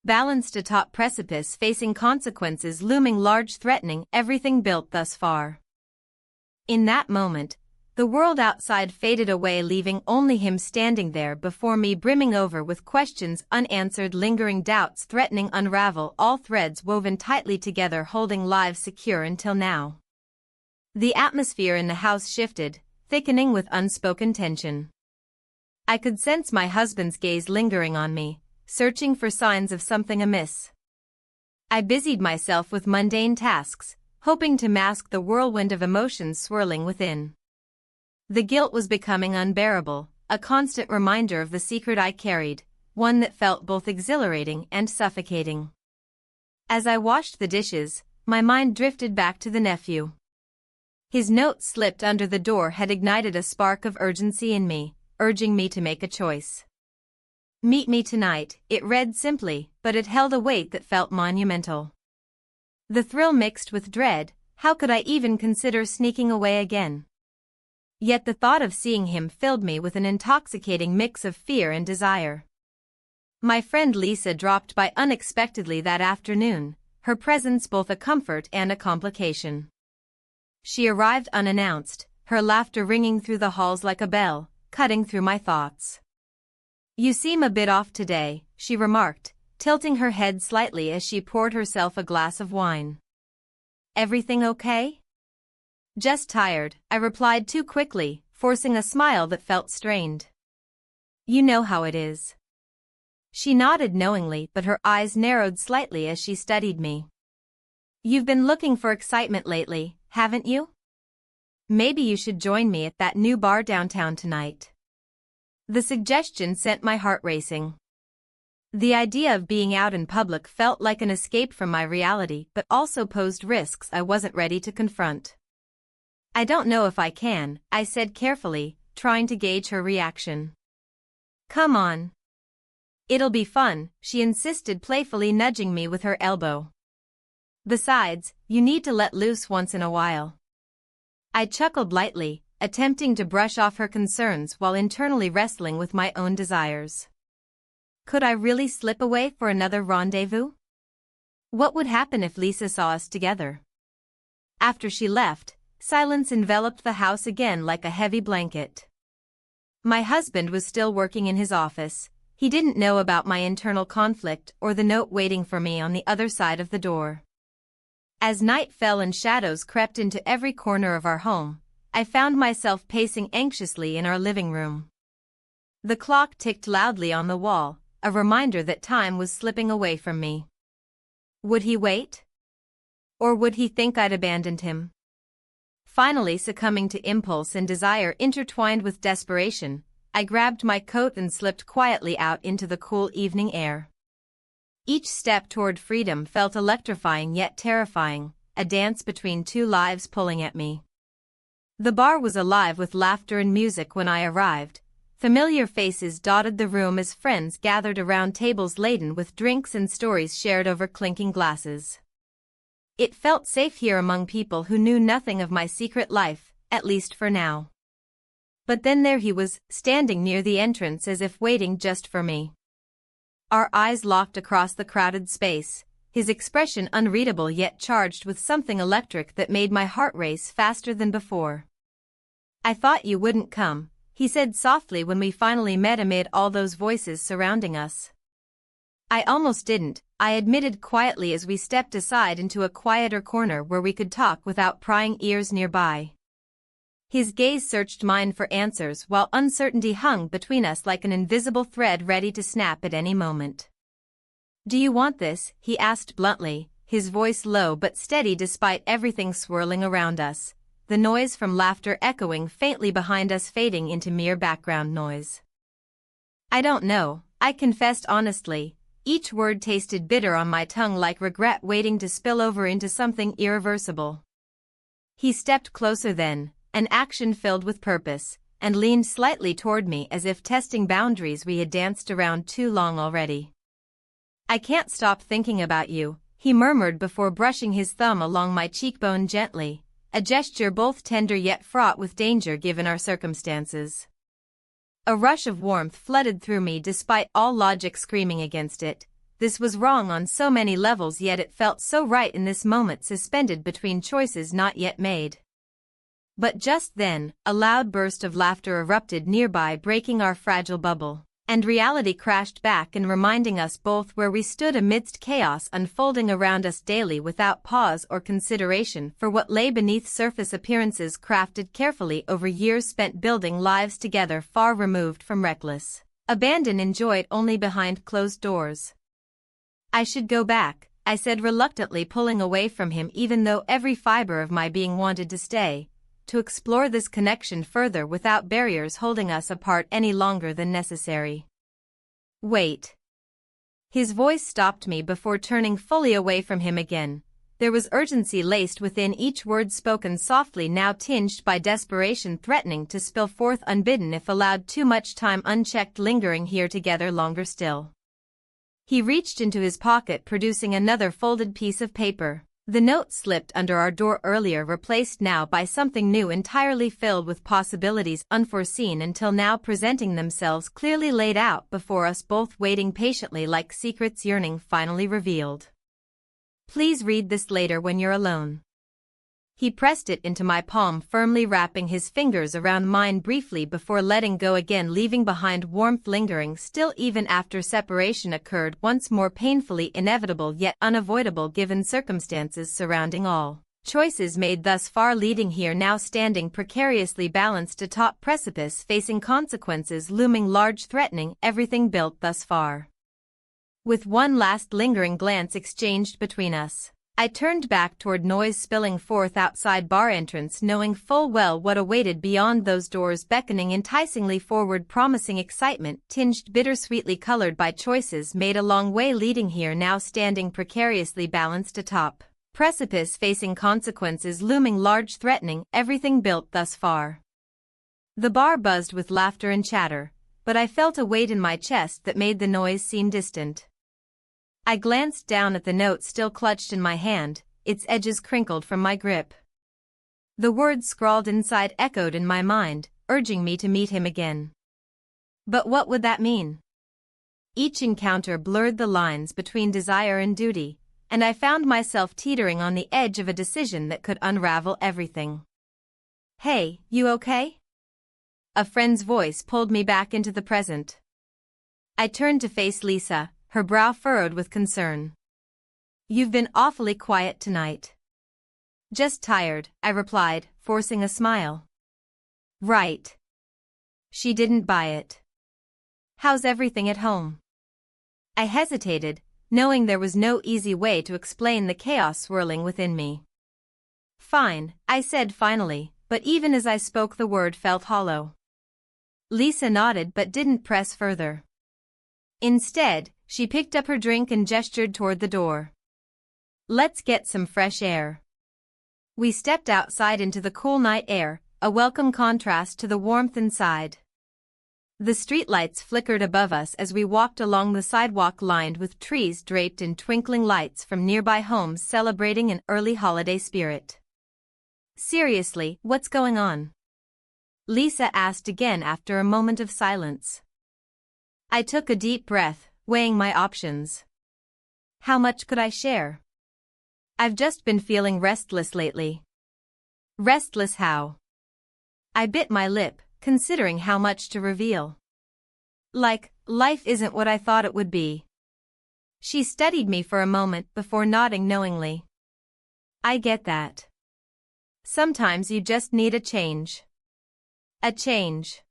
balanced atop precipice, facing consequences looming large, threatening everything built thus far. In that moment, the world outside faded away, leaving only him standing there before me, brimming over with questions unanswered, lingering doubts threatening unravel, all threads woven tightly together, holding lives secure until now. The atmosphere in the house shifted, thickening with unspoken tension. I could sense my husband's gaze lingering on me, searching for signs of something amiss. I busied myself with mundane tasks, hoping to mask the whirlwind of emotions swirling within. The guilt was becoming unbearable, a constant reminder of the secret I carried, one that felt both exhilarating and suffocating. As I washed the dishes, my mind drifted back to the nephew. His note slipped under the door had ignited a spark of urgency in me, urging me to make a choice. Meet me tonight, it read simply, but it held a weight that felt monumental. The thrill mixed with dread. How could I even consider sneaking away again? Yet the thought of seeing him filled me with an intoxicating mix of fear and desire. My friend Lisa dropped by unexpectedly that afternoon, her presence both a comfort and a complication. She arrived unannounced, her laughter ringing through the halls like a bell, cutting through my thoughts. "You seem a bit off today," she remarked, tilting her head slightly as she poured herself a glass of wine. "Everything okay?" "Just tired," I replied too quickly, forcing a smile that felt strained. "You know how it is." She nodded knowingly, but her eyes narrowed slightly as she studied me. "You've been looking for excitement lately, haven't you? Maybe you should join me at that new bar downtown tonight." The suggestion sent my heart racing. The idea of being out in public felt like an escape from my reality but also posed risks I wasn't ready to confront. "I don't know if I can," I said carefully, trying to gauge her reaction. "Come on. It'll be fun," she insisted, playfully nudging me with her elbow. "Besides, you need to let loose once in a while." I chuckled lightly, attempting to brush off her concerns while internally wrestling with my own desires. Could I really slip away for another rendezvous? What would happen if Lisa saw us together? After she left, silence enveloped the house again like a heavy blanket. My husband was still working in his office. He didn't know about my internal conflict or the note waiting for me on the other side of the door. As night fell and shadows crept into every corner of our home, I found myself pacing anxiously in our living room. The clock ticked loudly on the wall, a reminder that time was slipping away from me. Would he wait? Or would he think I'd abandoned him? Finally succumbing to impulse and desire intertwined with desperation, I grabbed my coat and slipped quietly out into the cool evening air. Each step toward freedom felt electrifying yet terrifying, a dance between two lives pulling at me. The bar was alive with laughter and music when I arrived. Familiar faces dotted the room as friends gathered around tables laden with drinks and stories shared over clinking glasses. It felt safe here among people who knew nothing of my secret life, at least for now. But then there he was, standing near the entrance as if waiting just for me. Our eyes locked across the crowded space, his expression unreadable yet charged with something electric that made my heart race faster than before. "I thought you wouldn't come," he said softly when we finally met amid all those voices surrounding us. "I almost didn't," I admitted quietly as we stepped aside into a quieter corner where we could talk without prying ears nearby. His gaze searched mine for answers while uncertainty hung between us like an invisible thread ready to snap at any moment. "Do you want this?" he asked bluntly, his voice low but steady despite everything swirling around us, the noise from laughter echoing faintly behind us fading into mere background noise. "I don't know," I confessed honestly. Each word tasted bitter on my tongue like regret waiting to spill over into something irreversible. He stepped closer then, an action filled with purpose, and leaned slightly toward me as if testing boundaries we had danced around too long already. "I can't stop thinking about you," he murmured before brushing his thumb along my cheekbone gently, a gesture both tender yet fraught with danger given our circumstances. A rush of warmth flooded through me despite all logic screaming against it. This was wrong on so many levels, yet it felt so right in this moment, suspended between choices not yet made. But just then, a loud burst of laughter erupted nearby, breaking our fragile bubble, and reality crashed back and reminding us both where we stood amidst chaos unfolding around us daily without pause or consideration for what lay beneath surface appearances crafted carefully over years spent building lives together far removed from reckless abandon enjoyed only behind closed doors. "I should go back," I said reluctantly, pulling away from him even though every fiber of my being wanted to stay, to explore this connection further without barriers holding us apart any longer than necessary. "Wait." His voice stopped me before turning fully away from him again. There was urgency laced within each word, spoken softly, now tinged by desperation, threatening to spill forth unbidden if allowed too much time unchecked, lingering here together longer still. He reached into his pocket, producing another folded piece of paper. The note slipped under our door earlier, replaced now by something new entirely filled with possibilities unforeseen until now presenting themselves clearly laid out before us both, waiting patiently like secrets yearning finally revealed. "Please read this later when you're alone." He pressed it into my palm, firmly wrapping his fingers around mine briefly before letting go again, leaving behind warmth lingering still even after separation occurred, once more painfully inevitable yet unavoidable given circumstances surrounding all choices made thus far, leading here now standing precariously balanced atop precipice, facing consequences looming large, threatening everything built thus far. With one last lingering glance exchanged between us, I turned back toward noise spilling forth outside bar entrance, knowing full well what awaited beyond those doors, beckoning enticingly forward, promising excitement tinged bittersweetly colored by choices made a long way, leading here now standing precariously balanced atop precipice, facing consequences looming large, threatening everything built thus far. The bar buzzed with laughter and chatter, but I felt a weight in my chest that made the noise seem distant. I glanced down at the note still clutched in my hand, its edges crinkled from my grip. The words scrawled inside echoed in my mind, urging me to meet him again. But what would that mean? Each encounter blurred the lines between desire and duty, and I found myself teetering on the edge of a decision that could unravel everything. "Hey, you okay?" A friend's voice pulled me back into the present. I turned to face Lisa, her brow furrowed with concern. "You've been awfully quiet tonight." "Just tired," I replied, forcing a smile. "Right." She didn't buy it. "How's everything at home?" I hesitated, knowing there was no easy way to explain the chaos swirling within me. "Fine," I said finally, but even as I spoke the word felt hollow. Lisa nodded but didn't press further. Instead, she picked up her drink and gestured toward the door. "Let's get some fresh air." We stepped outside into the cool night air, a welcome contrast to the warmth inside. The streetlights flickered above us as we walked along the sidewalk lined with trees draped in twinkling lights from nearby homes, celebrating an early holiday spirit. "Seriously, what's going on?" Lisa asked again after a moment of silence. I took a deep breath, weighing my options. How much could I share? "I've just been feeling restless lately." "Restless how?" I bit my lip, considering how much to reveal. "Like, life isn't what I thought it would be." She studied me for a moment before nodding knowingly. "I get that. Sometimes you just need a change." A change.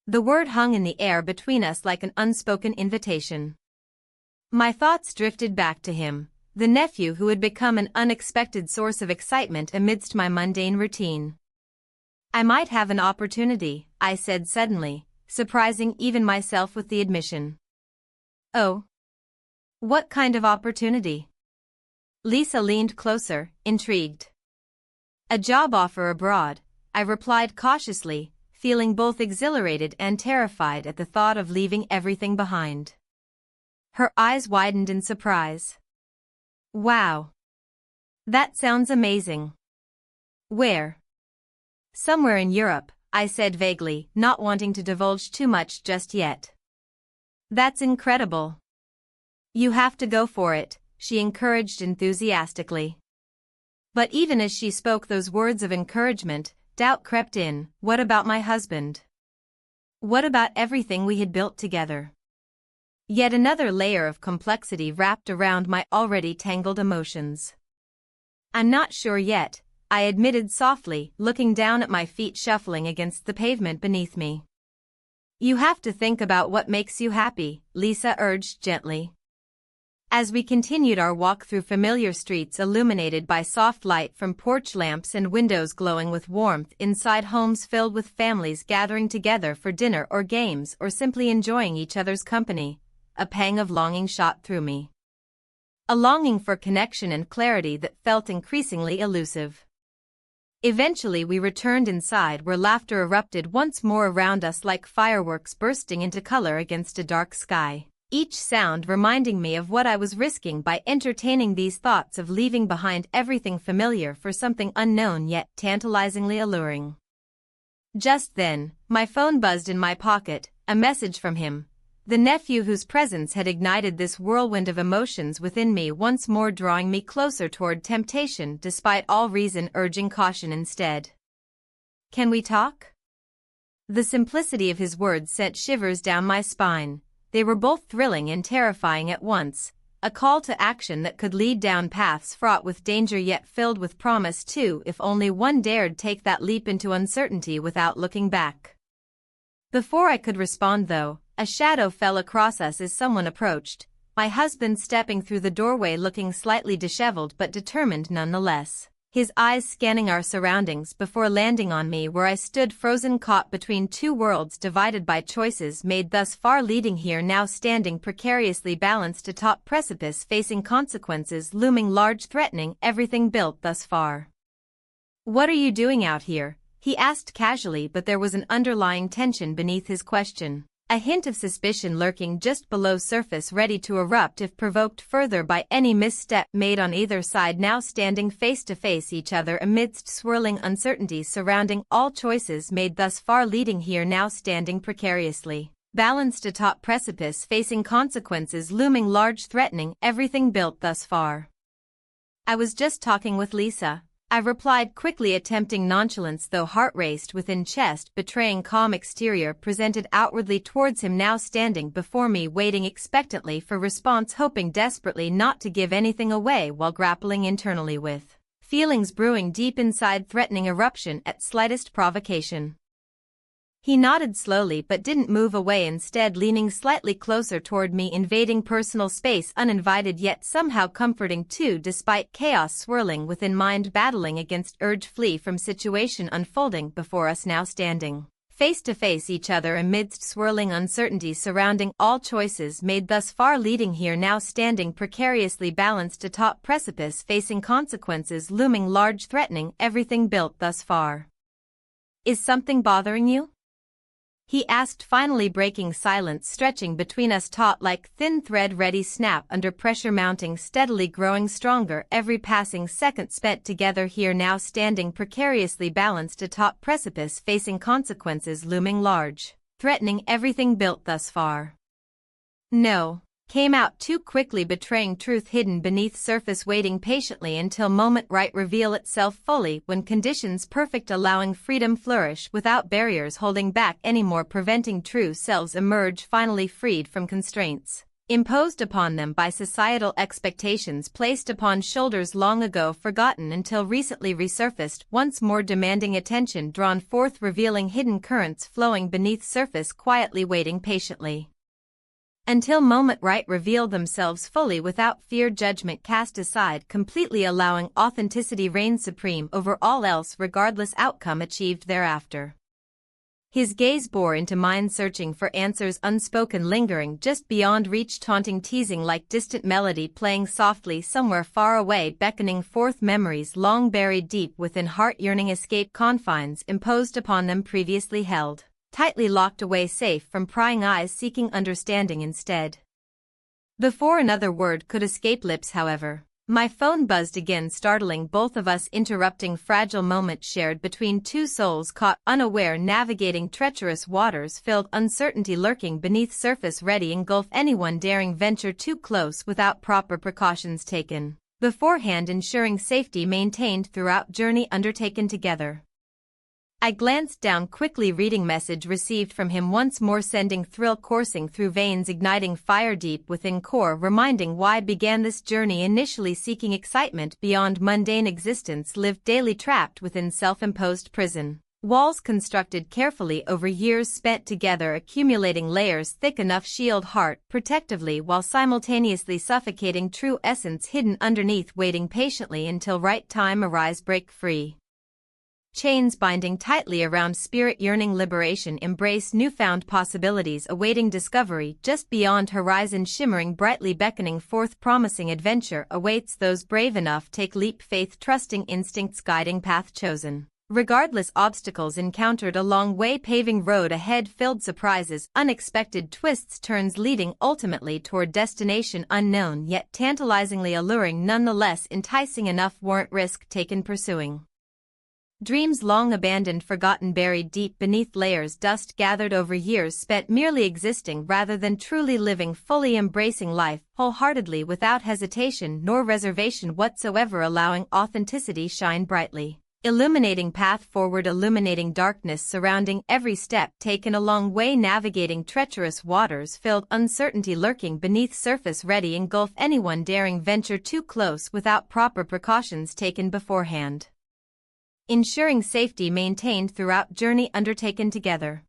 The word hung in the air between us like an unspoken invitation. My thoughts drifted back to him, the nephew who had become an unexpected source of excitement amidst my mundane routine. "I might have an opportunity," I said suddenly, surprising even myself with the admission. "Oh? What kind of opportunity?" Lisa leaned closer, intrigued. "A job offer abroad," I replied cautiously, feeling both exhilarated and terrified at the thought of leaving everything behind. Her eyes widened in surprise. "Wow. That sounds amazing. Where?" "Somewhere in Europe," I said vaguely, not wanting to divulge too much just yet. "That's incredible. You have to go for it," she encouraged enthusiastically. But even as she spoke those words of encouragement, doubt crept in. What about my husband? What about everything we had built together? Yet another layer of complexity wrapped around my already tangled emotions. "I'm not sure yet," I admitted softly, looking down at my feet shuffling against the pavement beneath me. "You have to think about what makes you happy," Lisa urged gently. As we continued our walk through familiar streets illuminated by soft light from porch lamps and windows glowing with warmth inside homes filled with families gathering together for dinner or games or simply enjoying each other's company, a pang of longing shot through me. A longing for connection and clarity that felt increasingly elusive. Eventually we returned inside where laughter erupted once more around us like fireworks bursting into color against a dark sky, each sound reminding me of what I was risking by entertaining these thoughts of leaving behind everything familiar for something unknown yet tantalizingly alluring. Just then, my phone buzzed in my pocket, a message from him, The nephew whose presence had ignited this whirlwind of emotions within me, once more drawing me closer toward temptation despite all reason urging caution instead. "Can we talk?" The simplicity of his words sent shivers down my spine. They were both thrilling and terrifying at once, a call to action that could lead down paths fraught with danger yet filled with promise too, if only one dared take that leap into uncertainty without looking back. Before I could respond though, a shadow fell across us as someone approached, my husband stepping through the doorway looking slightly disheveled but determined nonetheless, his eyes scanning our surroundings before landing on me where I stood frozen, caught between two worlds divided by choices made thus far, leading here now standing precariously balanced atop precipice facing consequences looming large, threatening everything built thus far. "What are you doing out here?" he asked casually, but there was an underlying tension beneath his question. A hint of suspicion lurking just below surface, ready to erupt if provoked further by any misstep made on either side, now standing face to face each other amidst swirling uncertainties surrounding all choices made thus far, leading here now standing precariously balanced atop precipice facing consequences looming large, threatening everything built thus far. "I was just talking with Lisa," I replied quickly, attempting nonchalance though heart raced within chest, betraying calm exterior presented outwardly towards him now standing before me, waiting expectantly for response, hoping desperately not to give anything away while grappling internally with feelings brewing deep inside, threatening eruption at slightest provocation. He nodded slowly but didn't move away, instead leaning slightly closer toward me, invading personal space uninvited yet somehow comforting too, despite chaos swirling within mind battling against urge flee from situation unfolding before us, now standing face to face each other amidst swirling uncertainties surrounding all choices made thus far, leading here now standing precariously balanced atop precipice facing consequences looming large, threatening everything built thus far. "Is something bothering you?" he asked, finally breaking silence stretching between us, taut like thin thread, ready snap under pressure mounting, steadily growing stronger every passing second spent together here now standing precariously balanced atop precipice facing consequences looming large, threatening everything built thus far. "No," came out too quickly, betraying truth hidden beneath surface, waiting patiently until moment right reveal itself fully when conditions perfect, allowing freedom flourish without barriers holding back anymore, preventing true selves emerge finally freed from constraints imposed upon them by societal expectations placed upon shoulders long ago forgotten until recently resurfaced, once more demanding attention drawn forth, revealing hidden currents flowing beneath surface, quietly waiting patiently until moment right reveal themselves fully without fear, judgment cast aside completely, allowing authenticity reign supreme over all else regardless outcome achieved thereafter. His gaze bore into mine, searching for answers unspoken, lingering just beyond reach, taunting, teasing like distant melody playing softly somewhere far away, beckoning forth memories long buried deep within heart, yearning escape confines imposed upon them previously held tightly locked away, safe from prying eyes seeking understanding instead. Before another word could escape lips, however, my phone buzzed again, startling both of us, interrupting fragile moment shared between two souls caught unaware navigating treacherous waters filled, uncertainty lurking beneath surface ready engulf anyone daring venture too close without proper precautions taken beforehand, ensuring safety maintained throughout journey undertaken together. I glanced down quickly, reading message received from him once more, sending thrill coursing through veins, igniting fire deep within core, reminding why began this journey, initially seeking excitement beyond mundane existence, lived daily trapped within self-imposed prison walls constructed carefully over years spent together, accumulating layers thick enough shield heart protectively while simultaneously suffocating true essence hidden underneath, waiting patiently until right time arise, break free. Chains binding tightly around spirit, yearning liberation, embrace newfound possibilities, awaiting discovery just beyond horizon, shimmering brightly, beckoning forth promising adventure awaits those brave enough take leap, faith trusting instincts guiding path chosen. Regardless obstacles encountered along way, paving road ahead filled surprises, unexpected twists, turns leading ultimately toward destination unknown yet tantalizingly alluring, nonetheless enticing enough warrant risk taken pursuing. Dreams long abandoned, forgotten, buried deep beneath layers, dust gathered over years spent merely existing rather than truly living, fully embracing life wholeheartedly without hesitation nor reservation whatsoever, allowing authenticity shine brightly. Illuminating path forward, illuminating darkness surrounding every step taken, a long way navigating treacherous waters filled, uncertainty lurking beneath surface, ready engulf anyone daring venture too close without proper precautions taken beforehand. Ensuring safety maintained throughout, journey undertaken together.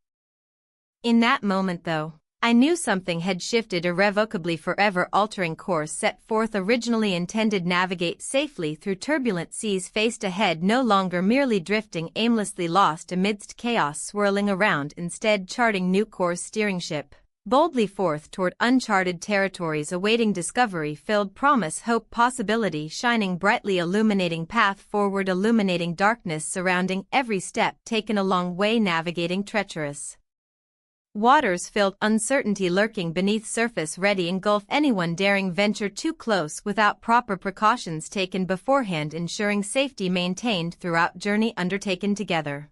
In that moment though, I knew something had shifted irrevocably, forever altering course set forth, originally intended navigate safely through turbulent seas faced ahead, no longer merely drifting aimlessly lost amidst chaos swirling around, instead charting new course, steering ship boldly forth toward uncharted territories, awaiting discovery, filled promise, hope, possibility shining brightly, illuminating path forward, illuminating darkness surrounding every step taken, a long way navigating treacherous waters filled, uncertainty lurking beneath surface, ready engulf anyone daring venture too close without proper precautions taken beforehand, ensuring safety maintained throughout, journey undertaken together.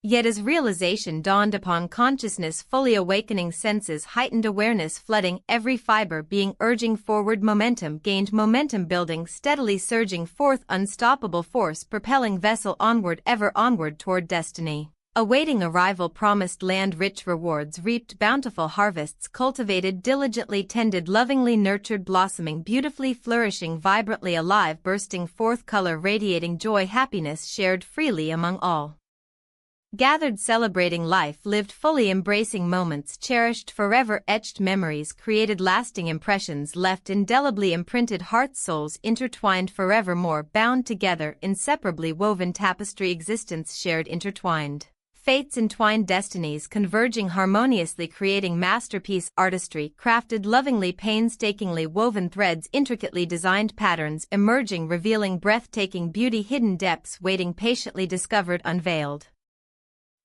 Yet as realization dawned upon consciousness, fully awakening senses, heightened awareness flooding every fiber being, urging forward, momentum gained, momentum building, steadily surging forth, unstoppable force propelling vessel onward, ever onward toward destiny. Awaiting arrival, promised land, rich rewards reaped, bountiful harvests cultivated, diligently tended, lovingly nurtured, blossoming, beautifully flourishing, vibrantly alive, bursting forth, color radiating, joy, happiness shared freely among all. Gathered, celebrating life lived fully, embracing moments cherished, forever etched, memories created, lasting impressions left, indelibly imprinted, hearts, souls intertwined, forevermore bound together, inseparably woven tapestry, existence shared, intertwined. Fates entwined, destinies converging harmoniously, creating masterpiece artistry crafted lovingly, painstakingly woven threads, intricately designed patterns emerging, revealing breathtaking beauty, hidden depths waiting, patiently discovered, unveiled.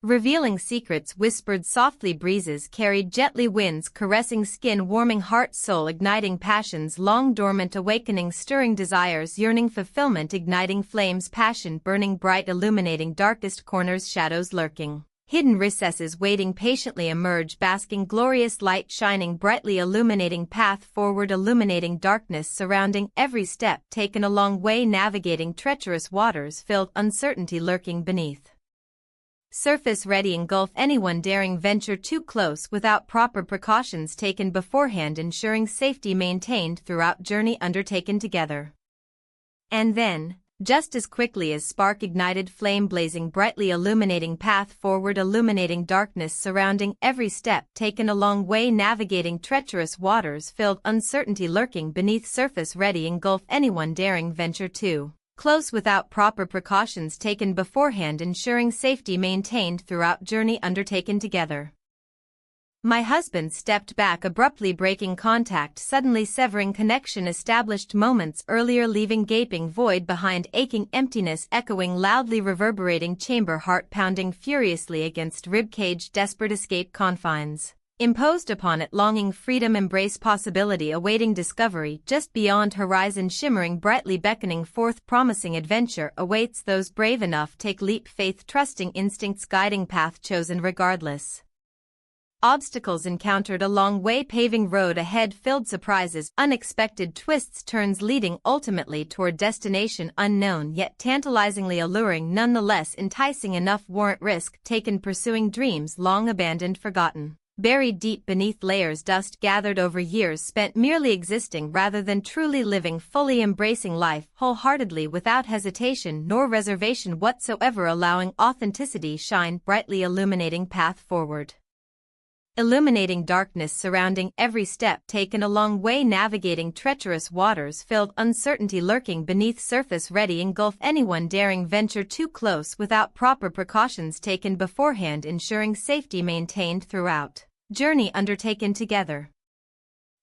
Revealing secrets whispered softly, breezes carried gently, winds caressing skin, warming heart, soul igniting passions long dormant, awakening, stirring desires, yearning, fulfillment, igniting flames, passion burning bright, illuminating darkest corners, shadows lurking, hidden recesses waiting patiently, emerge basking, glorious light shining brightly, illuminating path forward, illuminating darkness surrounding every step taken, a long way navigating treacherous waters filled, uncertainty lurking beneath surface, ready engulf anyone daring venture too close without proper precautions taken beforehand, ensuring safety maintained throughout, journey undertaken together. And then, just as quickly as spark ignited, flame blazing brightly, illuminating path forward, illuminating darkness surrounding every step taken, a long way navigating treacherous waters filled, uncertainty lurking beneath surface, ready engulf anyone daring venture too close without proper precautions taken beforehand, ensuring safety maintained throughout, journey undertaken together. My husband stepped back, abruptly breaking contact, suddenly severing connection established moments earlier, leaving gaping void behind, aching emptiness echoing loudly, reverberating chamber, heart pounding furiously against ribcage, desperate escape confines imposed upon it, longing freedom, embrace possibility, awaiting discovery just beyond horizon, shimmering brightly, beckoning forth, promising adventure awaits those brave enough take leap, faith trusting, instincts guiding, path chosen regardless obstacles encountered, a long way paving road ahead, filled surprises, unexpected twists, turns leading ultimately toward destination unknown yet tantalizingly alluring, nonetheless enticing enough, warrant risk taken, pursuing dreams long abandoned, forgotten. Buried deep beneath layers, dust gathered over years spent merely existing rather than truly living, fully embracing life wholeheartedly without hesitation nor reservation whatsoever, allowing authenticity shine brightly, illuminating path forward. Illuminating darkness surrounding every step taken, a long way navigating treacherous waters filled, uncertainty lurking beneath surface, ready engulf anyone daring venture too close without proper precautions taken beforehand, ensuring safety maintained throughout, journey undertaken together.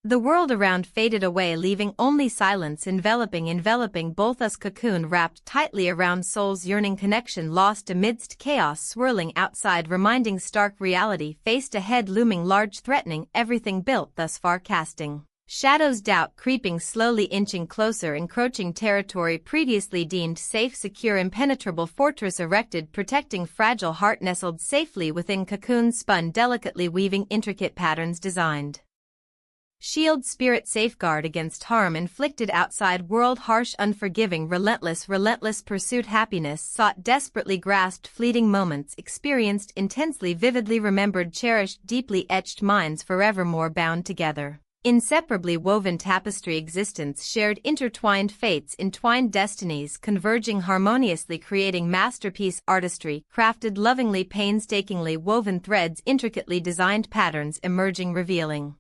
The world around faded away, leaving only silence enveloping both us, cocoon wrapped tightly around soul's yearning, connection lost amidst chaos swirling outside, reminding stark reality faced ahead, looming large, threatening everything built thus far, casting Shadows doubt creeping slowly inching closer encroaching territory previously deemed safe secure impenetrable fortress erected protecting fragile heart nestled safely within cocoon spun delicately weaving intricate patterns designed. Shield spirit safeguard against harm inflicted outside world harsh unforgiving relentless pursuit happiness sought desperately grasped fleeting moments experienced intensely vividly remembered cherished deeply etched minds forevermore bound together. Inseparably woven tapestry existence shared intertwined fates entwined destinies converging harmoniously creating masterpiece artistry crafted lovingly painstakingly woven threads intricately designed patterns emerging revealing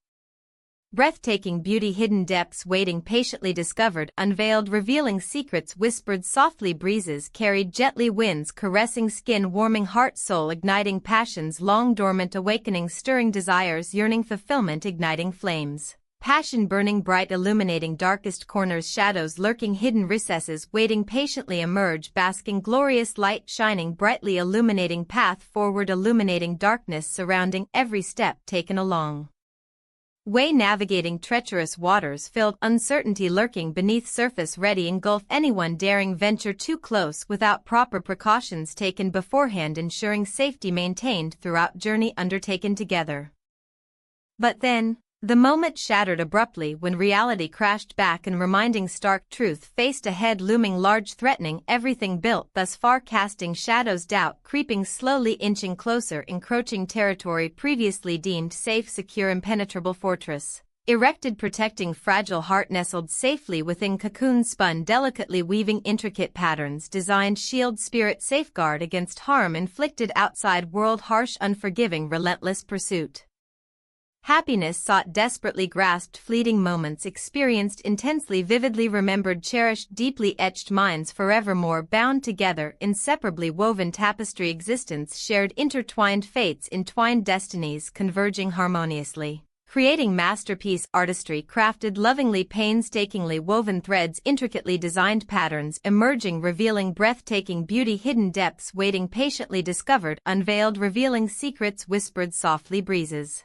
breathtaking beauty hidden depths waiting patiently discovered unveiled revealing secrets whispered softly breezes carried gently winds caressing skin warming heart soul igniting passions long dormant awakening stirring desires yearning fulfillment igniting flames passion burning bright illuminating darkest corners shadows lurking hidden recesses waiting patiently emerge basking glorious light shining brightly illuminating path forward illuminating darkness surrounding every step taken along way navigating treacherous waters filled uncertainty lurking beneath surface ready engulf anyone daring venture too close without proper precautions taken beforehand ensuring safety maintained throughout journey undertaken together. But then, the moment shattered abruptly when reality crashed back and reminding stark truth faced ahead looming large threatening everything built thus far casting shadows doubt creeping slowly inching closer encroaching territory previously deemed safe secure impenetrable fortress erected protecting fragile heart nestled safely within cocoon spun delicately weaving intricate patterns designed shield spirit safeguard against harm inflicted outside world harsh unforgiving relentless pursuit. Happiness sought desperately grasped fleeting moments experienced intensely vividly remembered cherished deeply etched minds forevermore bound together inseparably woven tapestry existence shared intertwined fates entwined destinies converging harmoniously creating masterpiece artistry crafted lovingly painstakingly woven threads intricately designed patterns emerging revealing breathtaking beauty hidden depths waiting patiently discovered unveiled revealing secrets whispered softly breezes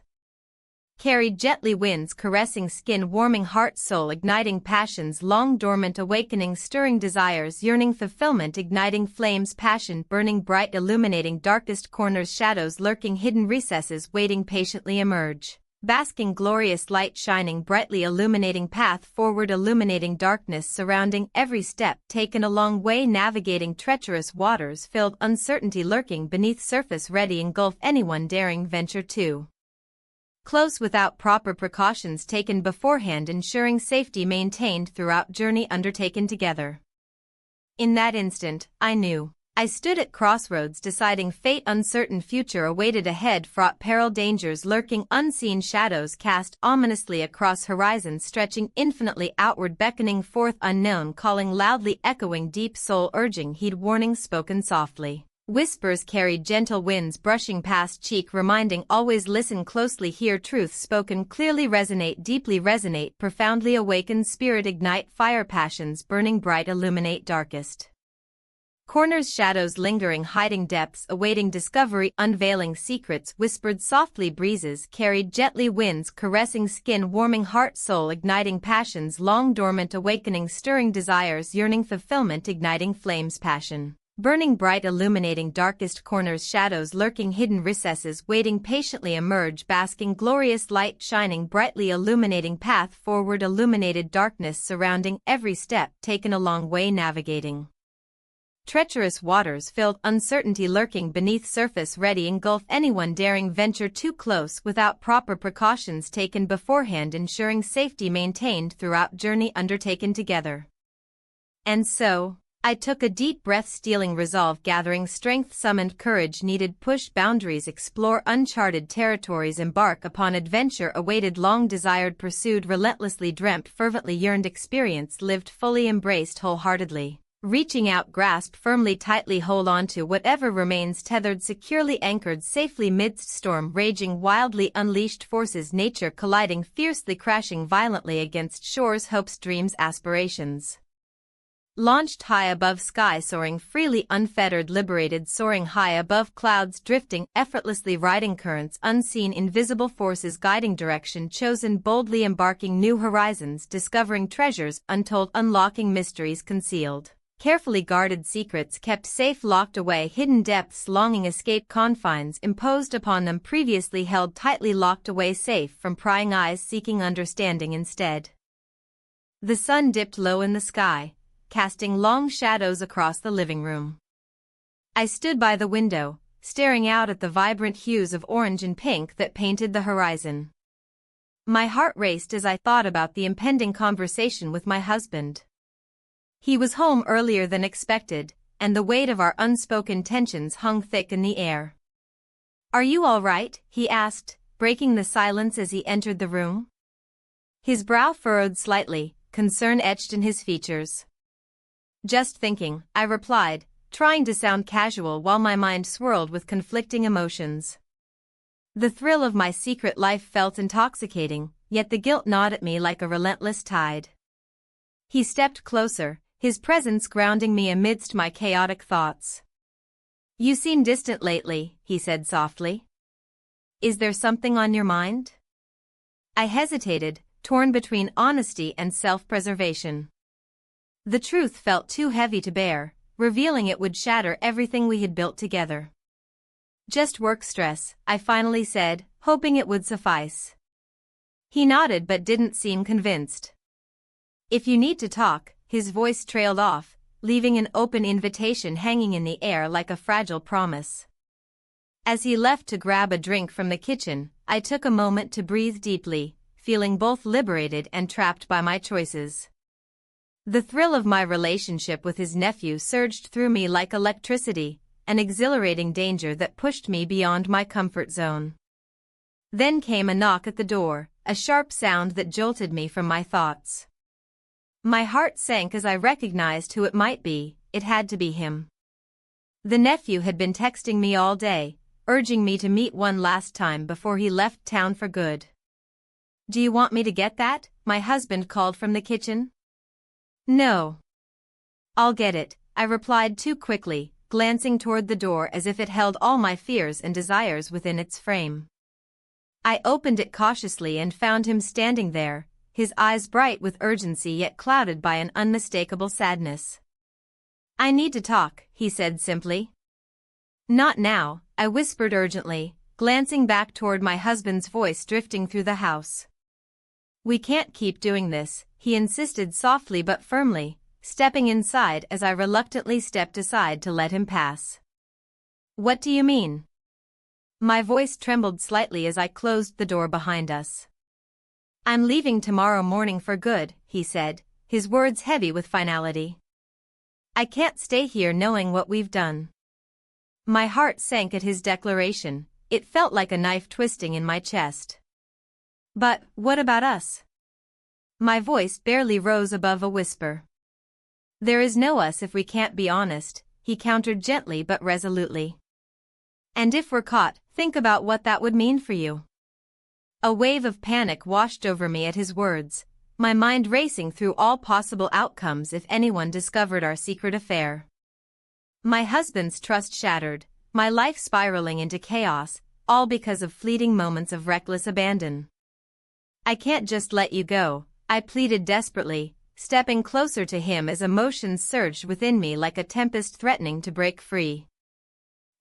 carried gently winds caressing skin warming heart soul igniting passions long dormant awakening stirring desires yearning fulfillment igniting flames passion burning bright illuminating darkest corners shadows lurking hidden recesses waiting patiently emerge basking glorious light shining brightly illuminating path forward illuminating darkness surrounding every step taken along way navigating treacherous waters filled uncertainty lurking beneath surface ready engulf anyone daring venture too close without proper precautions taken beforehand ensuring safety maintained throughout journey undertaken together. In that instant, I knew. I stood at crossroads deciding fate uncertain future awaited ahead fraught peril dangers lurking unseen shadows cast ominously across horizons stretching infinitely outward beckoning forth unknown calling loudly echoing deep soul urging heed warning spoken softly. Whispers carried gentle winds brushing past cheek reminding always listen closely hear truth spoken clearly resonate deeply resonate profoundly awaken spirit ignite fire passions burning bright illuminate darkest corners shadows lingering hiding depths awaiting discovery unveiling secrets whispered softly breezes carried gently winds caressing skin warming heart soul igniting passions long dormant awakening stirring desires yearning fulfillment igniting flames passion burning bright illuminating darkest corners shadows lurking hidden recesses waiting patiently emerge basking glorious light shining brightly illuminating path forward illuminated darkness surrounding every step taken along way navigating treacherous waters filled uncertainty lurking beneath surface ready engulf anyone daring venture too close without proper precautions taken beforehand ensuring safety maintained throughout journey undertaken together. And so, I took a deep breath stealing resolve gathering strength summoned courage needed push boundaries explore uncharted territories embark upon adventure awaited long desired pursued relentlessly dreamt fervently yearned experience lived fully embraced wholeheartedly. Reaching out grasp firmly tightly hold on to whatever remains tethered securely anchored safely midst storm raging wildly unleashed forces nature colliding fiercely crashing violently against shores hopes dreams aspirations. Launched high above sky, soaring freely, unfettered, liberated, soaring high above clouds, drifting, effortlessly riding currents, unseen, invisible forces guiding direction chosen, boldly embarking new horizons, discovering treasures untold, unlocking mysteries concealed, carefully guarded secrets kept safe, locked away, hidden depths longing escape, confines imposed upon them previously held tightly, locked away, safe from prying eyes seeking understanding instead. The sun dipped low in the sky, casting long shadows across the living room. I stood by the window, staring out at the vibrant hues of orange and pink that painted the horizon. My heart raced as I thought about the impending conversation with my husband. He was home earlier than expected, and the weight of our unspoken tensions hung thick in the air. "Are you all right?" he asked, breaking the silence as he entered the room. His brow furrowed slightly, concern etched in his features. "Just thinking," I replied, trying to sound casual while my mind swirled with conflicting emotions. The thrill of my secret life felt intoxicating, yet the guilt gnawed at me like a relentless tide. He stepped closer, his presence grounding me amidst my chaotic thoughts. "You seem distant lately," he said softly. "Is there something on your mind?" I hesitated, torn between honesty and self-preservation. The truth felt too heavy to bear, revealing it would shatter everything we had built together. "Just work stress," I finally said, hoping it would suffice. He nodded but didn't seem convinced. "If you need to talk," his voice trailed off, leaving an open invitation hanging in the air like a fragile promise. As he left to grab a drink from the kitchen, I took a moment to breathe deeply, feeling both liberated and trapped by my choices. The thrill of my relationship with his nephew surged through me like electricity, an exhilarating danger that pushed me beyond my comfort zone. Then came a knock at the door, a sharp sound that jolted me from my thoughts. My heart sank as I recognized who it might be. It had to be him. The nephew had been texting me all day, urging me to meet one last time before he left town for good. "Do you want me to get that?" my husband called from the kitchen. "No. I'll get it," I replied too quickly, glancing toward the door as if it held all my fears and desires within its frame. I opened it cautiously and found him standing there, his eyes bright with urgency yet clouded by an unmistakable sadness. "I need to talk," he said simply. "Not now," I whispered urgently, glancing back toward my husband's voice drifting through the house. "We can't keep doing this," he insisted softly but firmly, stepping inside as I reluctantly stepped aside to let him pass. "What do you mean?" My voice trembled slightly as I closed the door behind us. "I'm leaving tomorrow morning for good," he said, his words heavy with finality. "I can't stay here knowing what we've done." My heart sank at his declaration, it felt like a knife twisting in my chest. "But what about us?" My voice barely rose above a whisper. "There is no us if we can't be honest," he countered gently but resolutely. "And if we're caught, think about what that would mean for you." A wave of panic washed over me at his words, my mind racing through all possible outcomes if anyone discovered our secret affair. My husband's trust shattered, my life spiraling into chaos, all because of fleeting moments of reckless abandon. "I can't just let you go," I pleaded desperately, stepping closer to him as emotions surged within me like a tempest threatening to break free.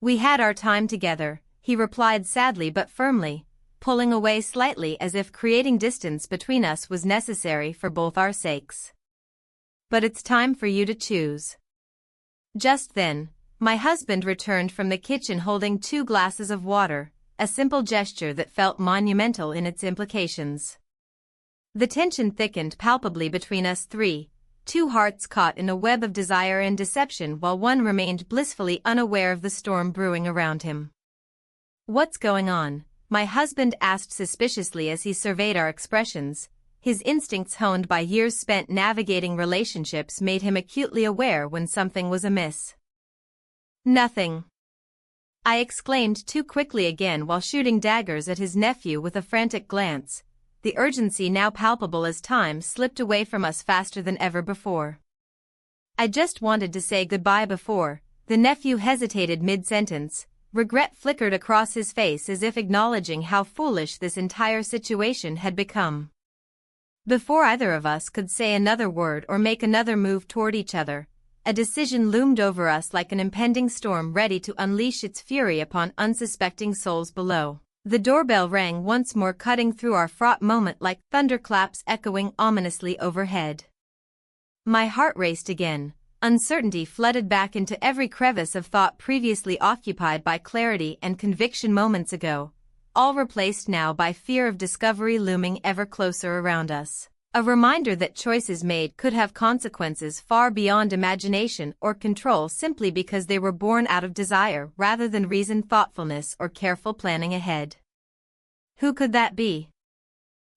"We had our time together," he replied sadly but firmly, pulling away slightly as if creating distance between us was necessary for both our sakes. "But it's time for you to choose." Just then, my husband returned from the kitchen holding 2 glasses of water, a simple gesture that felt monumental in its implications. The tension thickened palpably between us three, 2 hearts caught in a web of desire and deception while one remained blissfully unaware of the storm brewing around him. "What's going on?" my husband asked suspiciously as he surveyed our expressions. His instincts honed by years spent navigating relationships made him acutely aware when something was amiss. "Nothing," I exclaimed too quickly again while shooting daggers at his nephew with a frantic glance, the urgency now palpable as time slipped away from us faster than ever before. I just wanted to say goodbye before. The nephew hesitated mid-sentence. Regret flickered across his face as if acknowledging how foolish this entire situation had become. Before either of us could say another word or make another move toward each other, a decision loomed over us like an impending storm ready to unleash its fury upon unsuspecting souls below. The doorbell rang once more, cutting through our fraught moment like thunderclaps echoing ominously overhead. My heart raced again. Uncertainty flooded back into every crevice of thought previously occupied by clarity and conviction moments ago, all replaced now by fear of discovery looming ever closer around us. A reminder that choices made could have consequences far beyond imagination or control simply because they were born out of desire rather than reasoned thoughtfulness or careful planning ahead. Who could that be?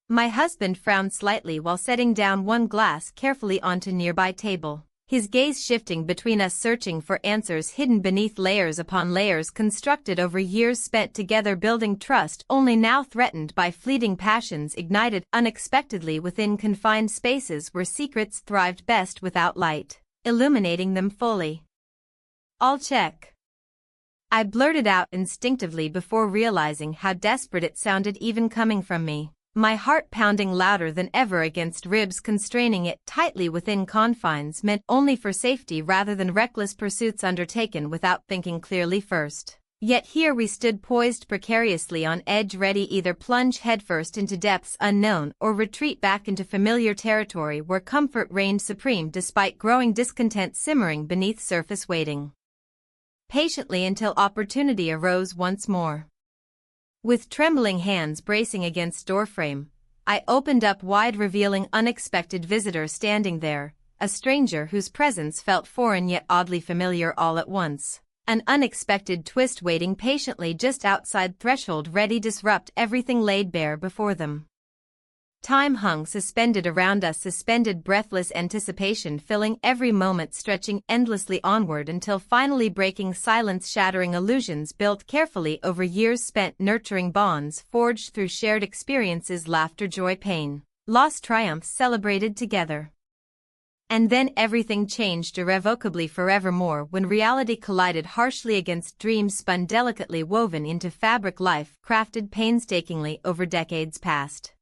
My husband frowned slightly while setting down one glass carefully onto a nearby table, his gaze shifting between us, searching for answers hidden beneath layers upon layers constructed over years spent together building trust only now threatened by fleeting passions ignited unexpectedly within confined spaces where secrets thrived best without light, illuminating them fully. "I'll check," I blurted out instinctively before realizing how desperate it sounded even coming from me. My heart pounding louder than ever against ribs, constraining it tightly within confines meant only for safety rather than reckless pursuits undertaken without thinking clearly first. Yet here we stood poised precariously on edge, ready either plunge headfirst into depths unknown or retreat back into familiar territory where comfort reigned supreme despite growing discontent simmering beneath surface, waiting patiently until opportunity arose once more. With trembling hands bracing against doorframe, I opened up wide, revealing unexpected visitor standing there, a stranger whose presence felt foreign yet oddly familiar all at once. An unexpected twist waiting patiently just outside threshold, ready to disrupt everything laid bare before them. Time hung suspended around us, suspended breathless anticipation filling every moment, stretching endlessly onward until finally breaking silence, shattering illusions built carefully over years spent nurturing bonds forged through shared experiences, laughter, joy, pain, lost, triumphs celebrated together. And then everything changed irrevocably forevermore when reality collided harshly against dreams spun delicately woven into fabric, life crafted painstakingly over decades past.